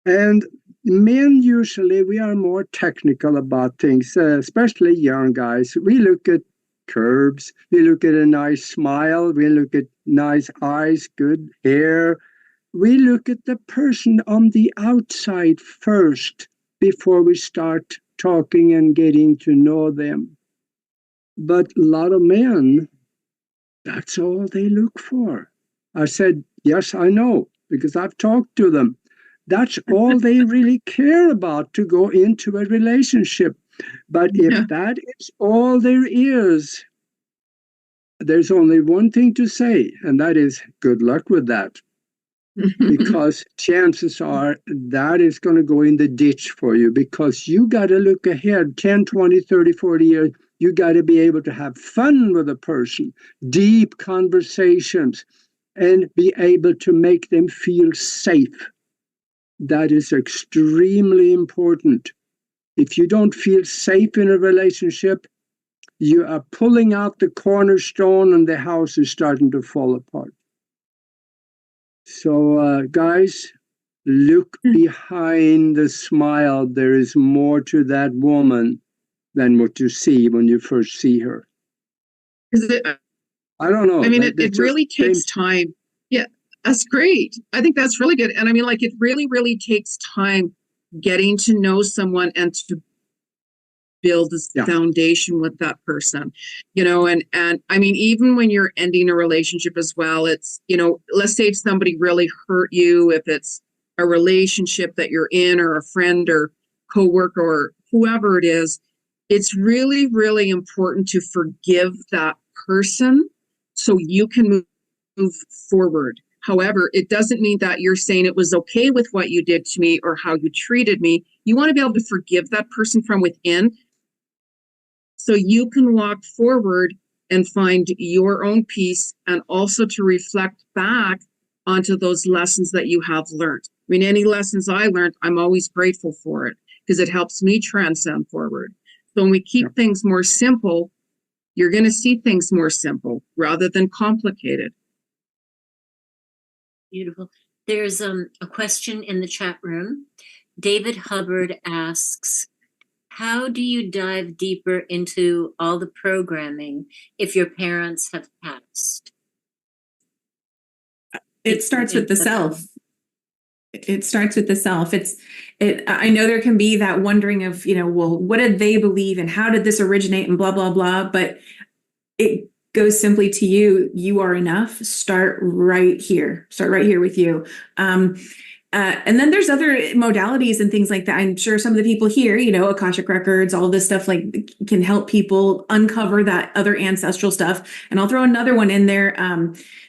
And men, usually, we are more technical about things, especially young guys. We look at curves, we look at a nice smile, we look at nice eyes, good hair. We look at the person on the outside first before we start talking and getting to know them. But a lot of men, that's all they look for. I said, yes, I know, because I've talked to them. That's all they really care about to go into a relationship. But if that is all there is, there's only one thing to say, and that is good luck with that. Because chances are that is going to go in the ditch for you, because you got to look ahead 10, 20, 30, 40 years. You got to be able to have fun with a person, deep conversations, and be able to make them feel safe. That is extremely important. If you don't feel safe in a relationship, you are pulling out the cornerstone and the house is starting to fall apart. So, guys, look behind the smile. There is more to that woman than what you see when you first see her. I don't know. I mean, it really takes time. Yeah, that's great. I think that's really good. And I mean, like, it really, really takes time getting to know someone and to build this foundation with that person, and I mean, even when you're ending a relationship as well, it's, let's say if somebody really hurt you, if it's a relationship that you're in or a friend or coworker or whoever it is, it's really, really important to forgive that person so you can move forward. However, it doesn't mean that you're saying it was okay with what you did to me or how you treated me. You want to be able to forgive that person from within, so you can walk forward and find your own peace, and also to reflect back onto those lessons that you have learned. I mean, any lessons I learned, I'm always grateful for it, because it helps me transcend forward. So when we keep things more simple, you're going to see things more simple rather than complicated. Beautiful. There's a question in the chat room. David Hubbard asks, how do you dive deeper into all the programming if your parents have passed? It starts with the self. It starts with the self. I know there can be that wondering of, well, what did they believe and how did this originate and blah, blah, blah. But it goes simply to you. You are enough. Start right here. Start right here with you. And then there's other modalities and things like that. I'm sure some of the people here, Akashic Records, all this stuff can help people uncover that other ancestral stuff. And I'll throw another one in there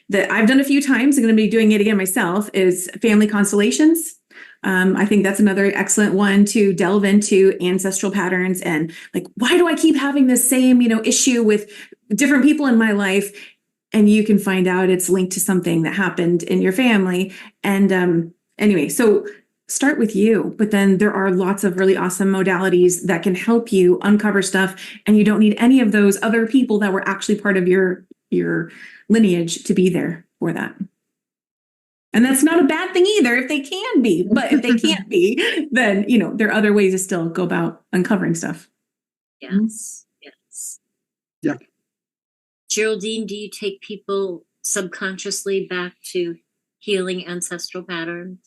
that I've done a few times. I'm going to be doing it again myself, is family constellations. I think that's another excellent one to delve into ancestral patterns and why do I keep having this same, issue with different people in my life? And you can find out it's linked to something that happened in your family. And anyway, so start with you, but then there are lots of really awesome modalities that can help you uncover stuff, and you don't need any of those other people that were actually part of your lineage to be there for that. And that's not a bad thing either if they can be, but if they can't be, then, there are other ways to still go about uncovering stuff. Yes. Yeah. Geraldine, do you take people subconsciously back to healing ancestral patterns?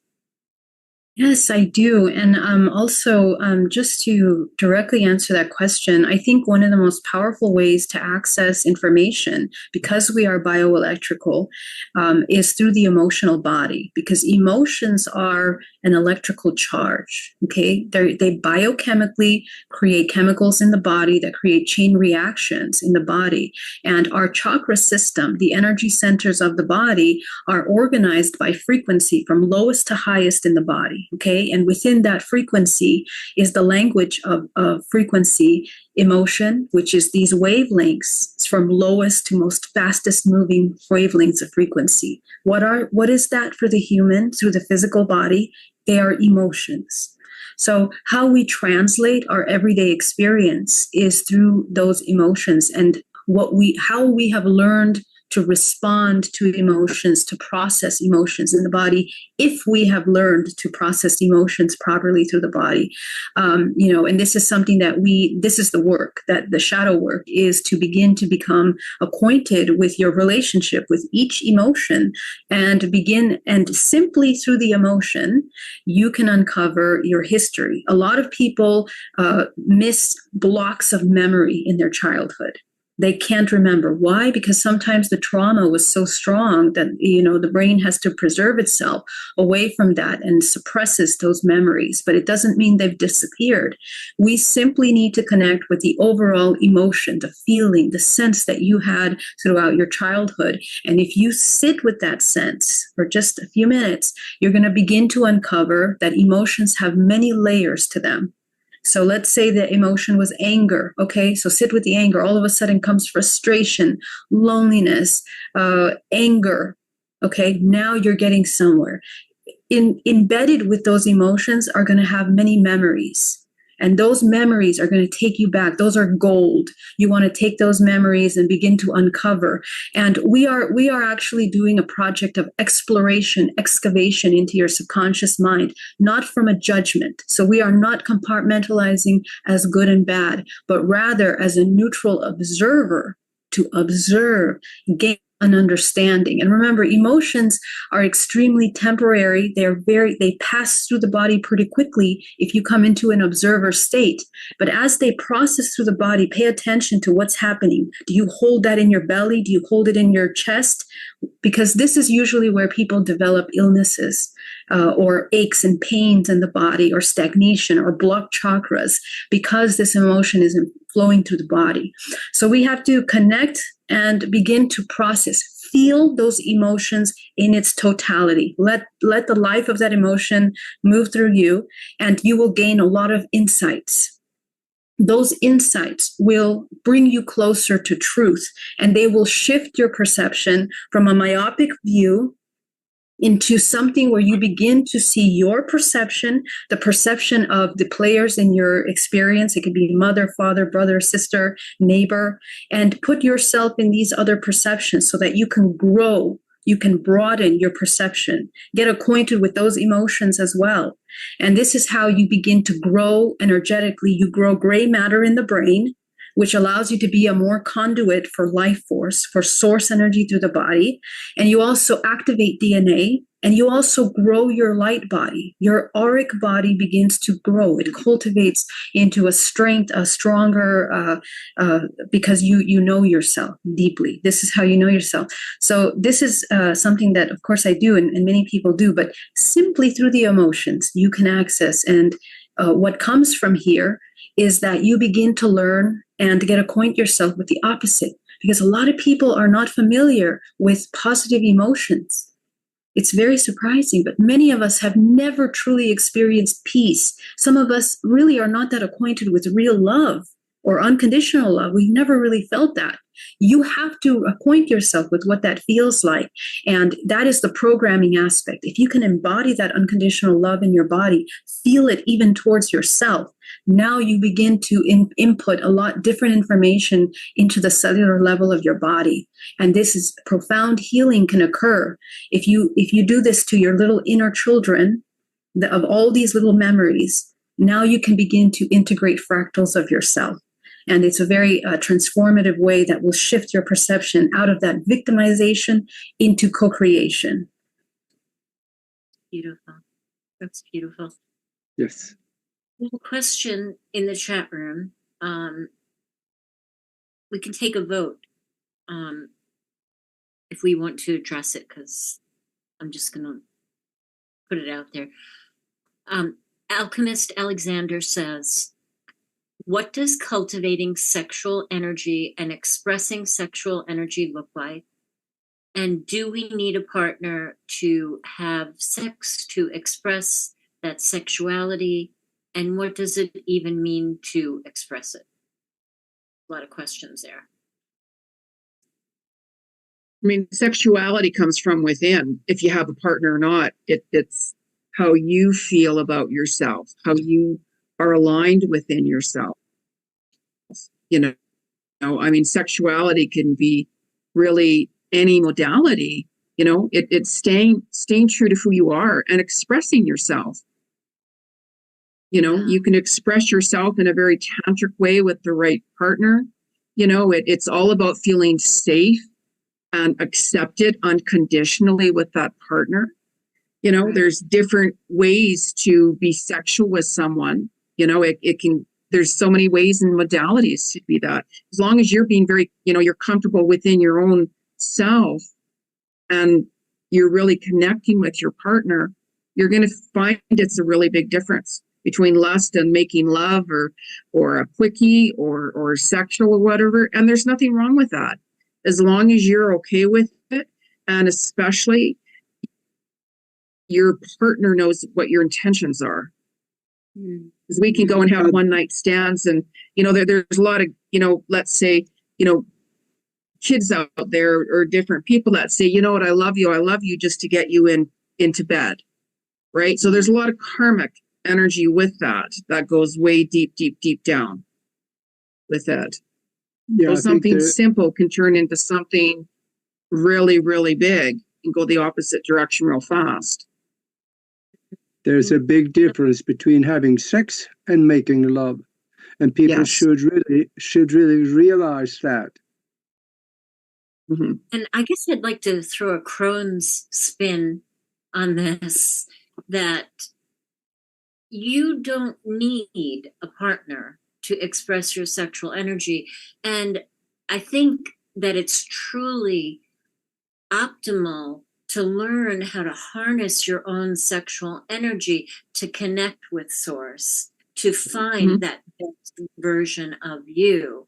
Yes, I do. And also, just to directly answer that question, I think one of the most powerful ways to access information, because we are bioelectrical, is through the emotional body, because emotions are an electrical charge. Okay. They biochemically create chemicals in the body that create chain reactions in the body. And our chakra system, the energy centers of the body, are organized by frequency from lowest to highest in the body. Okay. And within that frequency is the language of frequency, emotion, which is these wavelengths from lowest to most fastest moving wavelengths of frequency. What is that for the human through the physical body? They are emotions. So how we translate our everyday experience is through those emotions, and how we have learned to respond to emotions, to process emotions in the body, if we have learned to process emotions properly through the body. And this is something that this is the work, that the shadow work is to begin to become acquainted with your relationship with each emotion, and simply through the emotion, you can uncover your history. A lot of people miss blocks of memory in their childhood. They can't remember. Why? Because sometimes the trauma was so strong that, the brain has to preserve itself away from that and suppresses those memories. But it doesn't mean they've disappeared. We simply need to connect with the overall emotion, the feeling, the sense that you had throughout your childhood. And if you sit with that sense for just a few minutes, you're going to begin to uncover that emotions have many layers to them. So let's say the emotion was anger. Okay, so sit with the anger. All of a sudden comes frustration, loneliness, anger. Okay, now you're getting somewhere. Embedded with those emotions are going to have many memories. And those memories are going to take you back. Those are gold. You want to take those memories and begin to uncover. And we are actually doing a project of exploration, excavation into your subconscious mind, not from a judgment. So we are not compartmentalizing as good and bad, but rather as a neutral observer to observe, gain an understanding. And remember, emotions are extremely temporary. They pass through the body pretty quickly if you come into an observer state. But as they process through the body, pay attention to what's happening. Do you hold that in your belly? Do you hold it in your chest? Because this is usually where people develop illnesses, or aches and pains in the body, or stagnation, or blocked chakras, because this emotion isn't flowing through the body. So we have to connect and begin to process, feel those emotions in its totality. Let the life of that emotion move through you, and you will gain a lot of insights. Those insights will bring you closer to truth, and they will shift your perception from a myopic view into something where you begin to see your perception, the perception of the players in your experience. It could be mother, father, brother, sister, neighbor, and put yourself in these other perceptions so that you can grow, you can broaden your perception, get acquainted with those emotions as well. And this is how you begin to grow energetically. You grow gray matter in the brain, which allows you to be a more conduit for life force, for source energy through the body. And you also activate DNA, and you also grow your light body. Your auric body begins to grow. It cultivates into a strength, a stronger, because you know yourself deeply. This is how you know yourself. So this is something that, of course, I do, and many people do, but simply through the emotions you can access. And what comes from here is that you begin to learn and to get acquaint yourself with the opposite, because a lot of people are not familiar with positive emotions. It's very surprising, but many of us have never truly experienced peace. Some of us really are not that acquainted with real love or unconditional love. We've never really felt that. You have to acquaint yourself with what that feels like. And that is the programming aspect. If you can embody that unconditional love in your body, feel it even towards yourself, now you begin to input a lot different information into the cellular level of your body. And this is profound healing can occur. If you do this to your little inner children of all these little memories, now you can begin to integrate fractals of yourself. And it's a very transformative way that will shift your perception out of that victimization into co-creation. Beautiful. That's beautiful. Yes. There's a question in the chat room. We can take a vote if we want to address it, because I'm just going to put it out there. Alchemist Alexander says, what does cultivating sexual energy and expressing sexual energy look like? And do we need a partner to have sex to express that sexuality? And what does it even mean to express it? A lot of questions there. I mean, sexuality comes from within. If you have a partner or not, it's how you feel about yourself, how you are aligned within yourself. I mean, sexuality can be really any modality. It's staying true to who you are and expressing yourself. You can express yourself in a very tantric way with the right partner. It's all about feeling safe and accepted unconditionally with that partner. There's different ways to be sexual with someone. There's so many ways and modalities to be that. As long as you're being very, you're comfortable within your own self and you're really connecting with your partner, you're going to find it's a really big difference between lust and making love or a quickie or sexual or whatever. And there's nothing wrong with that. As long as you're okay with it, and especially your partner knows what your intentions are. Because we can go and have one night stands, and there's a lot of let's say kids out there or different people that say, what, I love you just to get you into bed, right? So there's a lot of karmic energy with that goes way deep down with it. Yeah, So something simple can turn into something really, really big and go the opposite direction real fast. There's a big difference between having sex and making love, and people should really realize that. Mm-hmm. And I guess I'd like to throw a Crohn's spin on this, that you don't need a partner to express your sexual energy. And I think that it's truly optimal to learn how to harness your own sexual energy to connect with Source, to find that best version of you,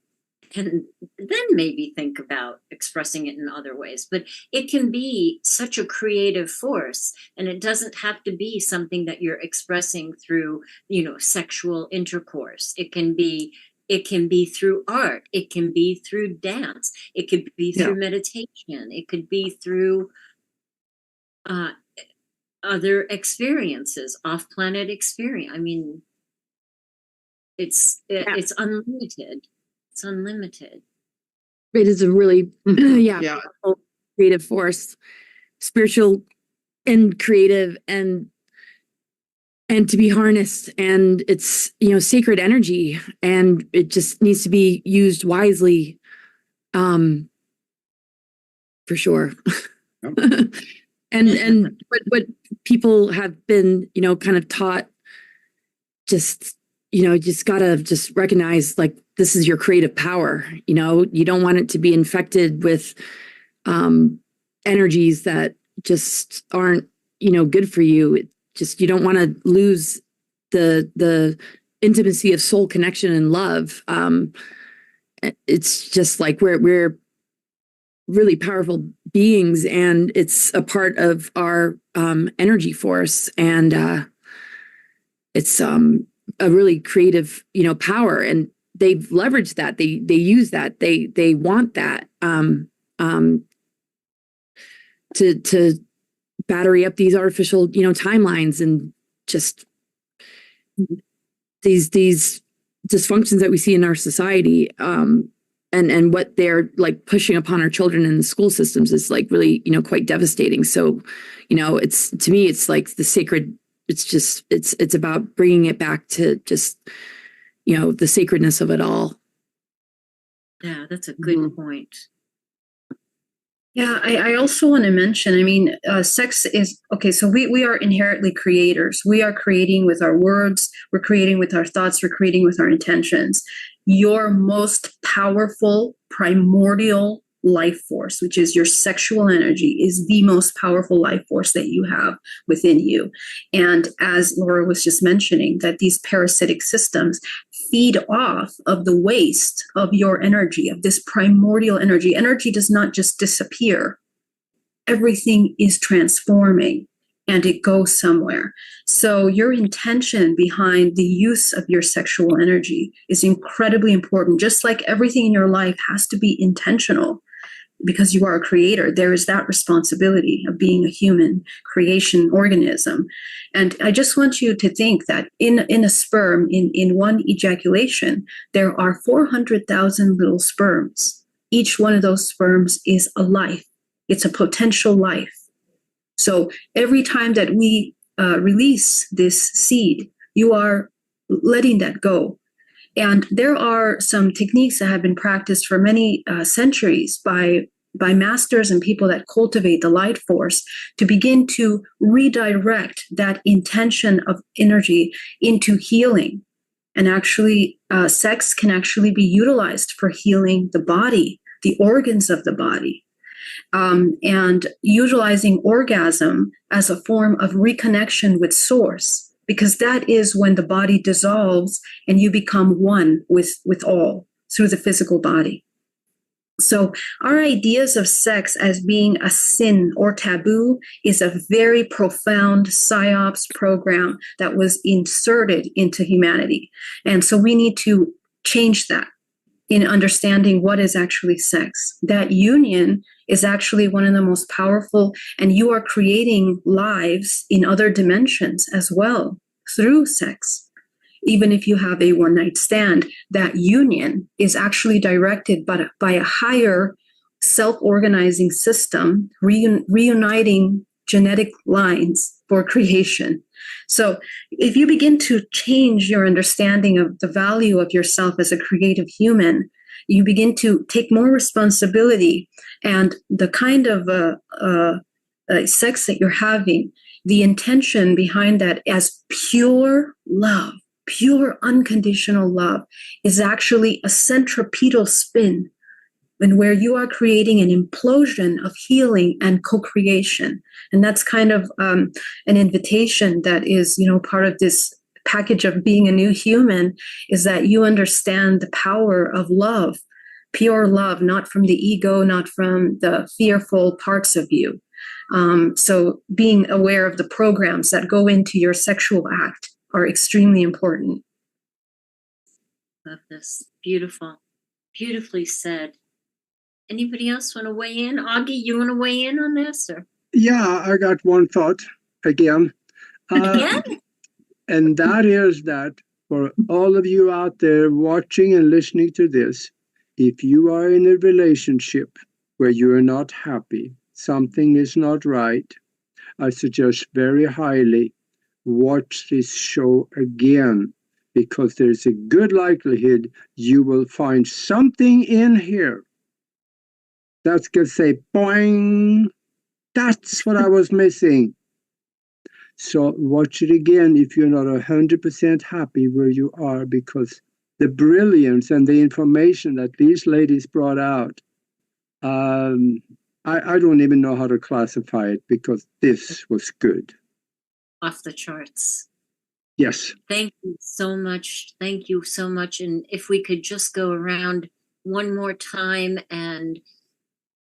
and then maybe think about expressing it in other ways. But it can be such a creative force, and it doesn't have to be something that you're expressing through, sexual intercourse. It can be through art. It can be through dance. It could be through meditation. It could be through other experiences, off-planet experience. I mean, it's unlimited. It's unlimited. It is a really powerful, creative force, spiritual and creative, and to be harnessed. And it's sacred energy, and it just needs to be used wisely, for sure. and what people have been kind of taught, just gotta just recognize, like, this is your creative power. You don't want it to be infected with energies that just aren't good for you. You don't want to lose the intimacy of soul connection and love. It's just like we're really powerful beings, and it's a part of our energy force, and it's a really creative power, and they've leveraged that. They use that. They want that to battery up these artificial timelines, and just these dysfunctions that we see in our society, and what they're like pushing upon our children in the school systems is like really quite devastating. So it's, to me, it's like the sacred. It's about bringing it back to just the sacredness of it all. Yeah, that's a good point. Yeah, I also want to mention, I mean, sex is, okay, so we are inherently creators. We are creating with our words, we're creating with our thoughts, we're creating with our intentions. Your most powerful primordial life force, which is your sexual energy, is the most powerful life force that you have within you. And as Laura was just mentioning, that these parasitic systems feed off of the waste of your energy, of this primordial energy. Energy does not just disappear. Everything is transforming and it goes somewhere. So your intention behind the use of your sexual energy is incredibly important. Just like everything in your life has to be intentional, because you are a creator, there is that responsibility of being a human creation organism. And I just want you to think that in a sperm, in one ejaculation, there are 400,000 little sperms. Each one of those sperms is a life. It's a potential life. So every time that we release this seed, you are letting that go. And there are some techniques that have been practiced for many centuries by masters and people that cultivate the light force to begin to redirect that intention of energy into healing. And actually, sex can actually be utilized for healing the body, the organs of the body. And utilizing orgasm as a form of reconnection with source, because that is when the body dissolves and you become one with all through the physical body. So our ideas of sex as being a sin or taboo is a very profound psyops program that was inserted into humanity. And so we need to change that in understanding what is actually sex. That union is actually one of the most powerful, and you are creating lives in other dimensions as well through sex. Even if you have a one-night stand, that union is actually directed by a higher self-organizing system, reuniting genetic lines for creation. So if you begin to change your understanding of the value of yourself as a creative human, you begin to take more responsibility, and the kind of sex that you're having, the intention behind that as pure love, pure unconditional love, is actually a centripetal spin, and where you are creating an implosion of healing and co-creation. And that's kind of an invitation that is, part of this package of being a new human, is that you understand the power of love, pure love, not from the ego, not from the fearful parts of you. So being aware of the programs that go into your sexual act are extremely important. Love this. Beautiful. Beautifully said. Anybody else want to weigh in? Augie, you want to weigh in on this? Or? Yeah, I got one thought again. Again? And that is that for all of you out there watching and listening to this, if you are in a relationship where you are not happy, something is not right, I suggest very highly watch this show again, because there's a good likelihood you will find something in here that's going to say, boing, that's what I was missing. So watch it again if you're not 100% happy where you are, because the brilliance and the information that these ladies brought out, I don't even know how to classify it, because this was good. Off the charts. Yes. Thank you so much. Thank you so much. And if we could just go around one more time, and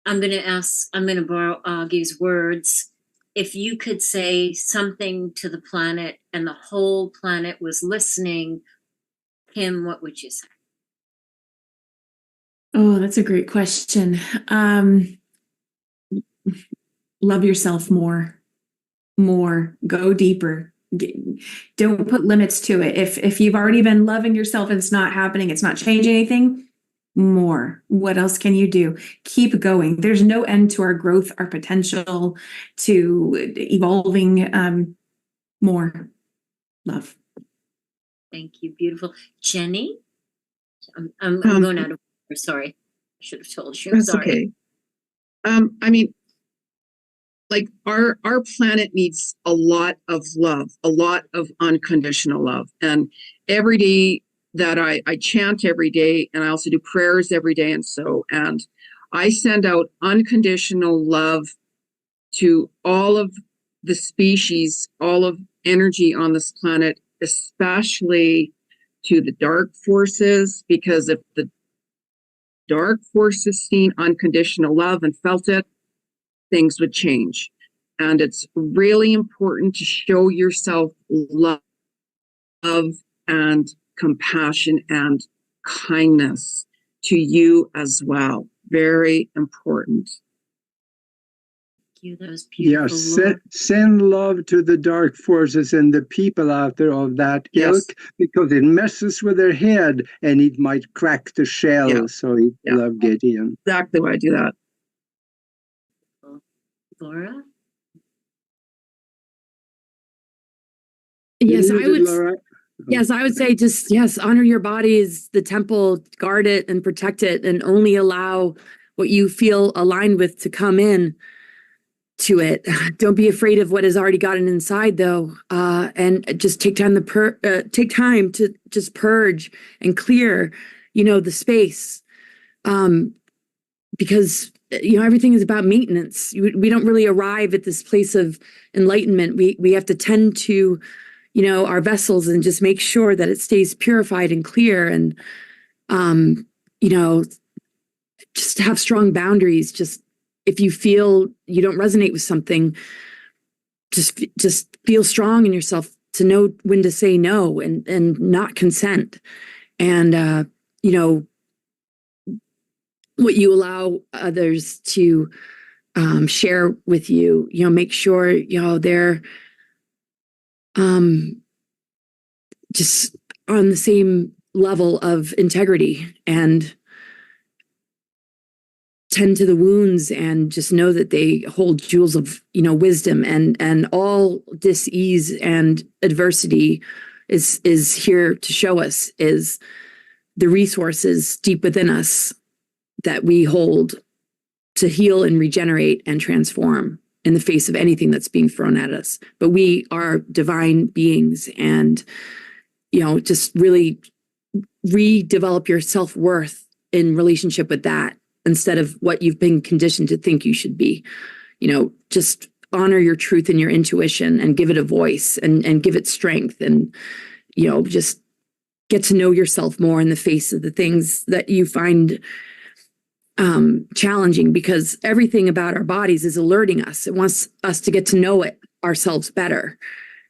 I'm going to borrow Augie's words. If you could say something to the planet and the whole planet was listening, Kim, what would you say? Oh, that's a great question. Love yourself more, go deeper. Don't put limits to it. If you've already been loving yourself and it's not happening, it's not changing anything, more. What else can you do? Keep going. There's no end to our growth, our potential, to evolving. More love. Thank you. Beautiful. Jenny? I'm going out of order. Sorry. I should have told you. I'm sorry. Okay. I mean, like our planet needs a lot of love, a lot of unconditional love. And every day that I chant every day, and I also do prayers every day, and I send out unconditional love to all of the species, all of energy on this planet, especially to the dark forces, because if the dark forces seen unconditional love and felt it, things would change. And it's really important to show yourself love and compassion and kindness to you as well. Very important. You, that was beautiful. Yes, send love to the dark forces and the people out there of that ilk, because it messes with their head and it might crack the shell. So it love Gideon. Exactly why I do that. Laura? Yes, Laura? Yes, I would say just, honor your body as the temple, guard it and protect it, and only allow what you feel aligned with to come in to it. Don't be afraid of what has already gotten inside, though, and just take time to just purge and clear, the space, because everything is about maintenance. We don't really arrive at this place of enlightenment. We have to tend to, our vessels and just make sure that it stays purified and clear, and just have strong boundaries. Just if you feel you don't resonate with something, just feel strong in yourself to know when to say no and not consent. And what you allow others to share with you, make sure they're just on the same level of integrity, and tend to the wounds, and just know that they hold jewels of wisdom, and all dis-ease and adversity is here to show us is the resources deep within us that we hold to heal and regenerate and transform in the face of anything that's being thrown at us. But we are divine beings, and just really redevelop your self-worth in relationship with that, instead of what you've been conditioned to think you should be. Just honor your truth and your intuition, and give it a voice, and give it strength, and just get to know yourself more in the face of the things that you find challenging, because everything about our bodies is alerting us. It wants us to get to know ourselves better.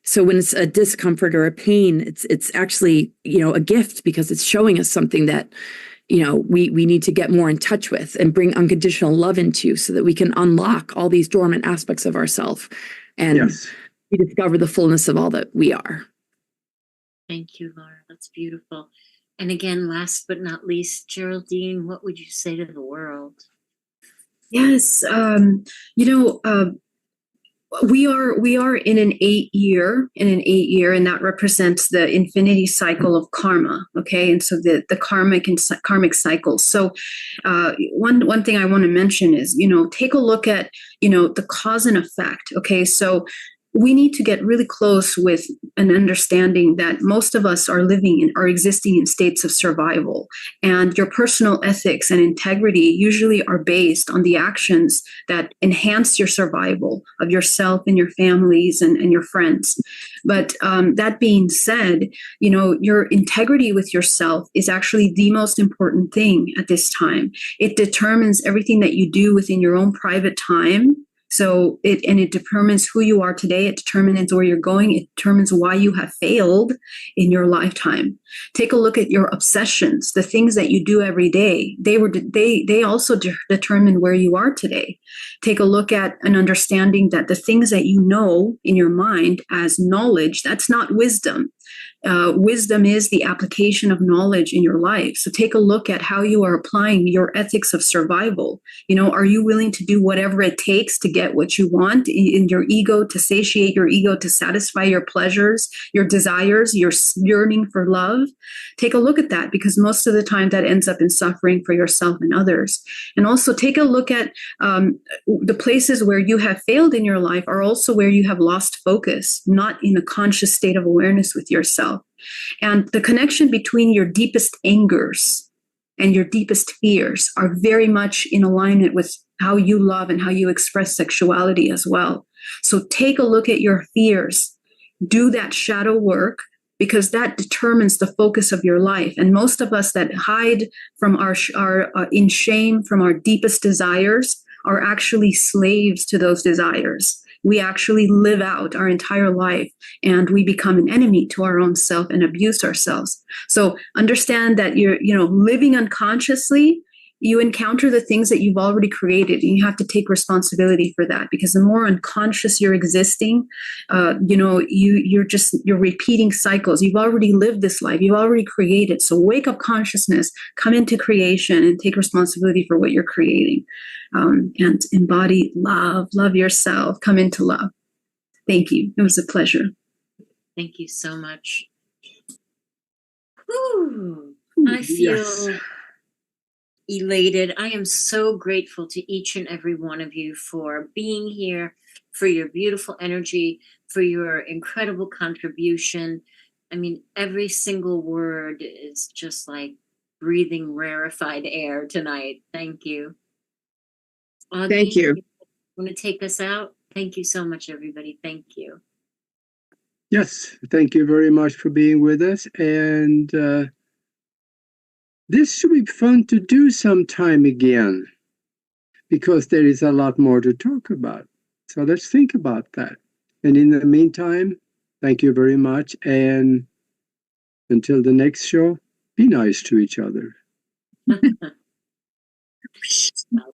So when it's a discomfort or a pain, it's actually, a gift, because it's showing us something that, we need to get more in touch with and bring unconditional love into, so that we can unlock all these dormant aspects of ourselves and rediscover the fullness of all that we are. Thank you, Laura. That's beautiful. And again, last but not least, Geraldine, what would you say to the world? Yes, we are in an 8-year, and that represents the infinity cycle of karma. Okay, and so the karmic cycle. So one thing I want to mention is, take a look at the cause and effect. Okay, so we need to get really close with an understanding that most of us are existing in states of survival, and your personal ethics and integrity usually are based on the actions that enhance your survival of yourself and your families and your friends. But that being said, your integrity with yourself is actually the most important thing at this time. It determines everything that you do within your own private time. So it determines who you are today. It determines where you're going. It determines why you have failed in your lifetime. Take a look at your obsessions, the things that you do every day. They also determine where you are today. Take a look at an understanding that the things that you know in your mind as knowledge, that's not wisdom. Wisdom is the application of knowledge in your life. So take a look at how you are applying your ethics of survival. Are you willing to do whatever it takes to get what you want in your ego, to satiate your ego, to satisfy your pleasures, your desires, your yearning for love? Take a look at that, because most of the time that ends up in suffering for yourself and others. And also take a look at the places where you have failed in your life are also where you have lost focus, not in a conscious state of awareness with yourself. And the connection between your deepest angers and your deepest fears are very much in alignment with how you love and how you express sexuality as well. So take a look at your fears, do that shadow work, because that determines the focus of your life. And most of us that hide from our in shame from our deepest desires are actually slaves to those desires. We actually live out our entire life and we become an enemy to our own self and abuse ourselves. So understand that you're, living unconsciously, you encounter the things that you've already created, and you have to take responsibility for that, because the more unconscious you're existing, you're repeating cycles. You've already lived this life. You've already created. So wake up consciousness, come into creation, and take responsibility for what you're creating, and embody love yourself, come into love. Thank you. It was a pleasure. Thank you so much. Whew. I feel elated. I am so grateful to each and every one of you for being here, for your beautiful energy, for your incredible contribution. I mean, every single word is just like breathing rarefied air tonight. Thank you. Augie, Thank you. Want to take us out? Thank you so much, everybody. Thank you. Yes, thank you very much for being with us. And this should be fun to do sometime again, because there is a lot more to talk about. So let's think about that. And in the meantime, thank you very much. And until the next show, be nice to each other.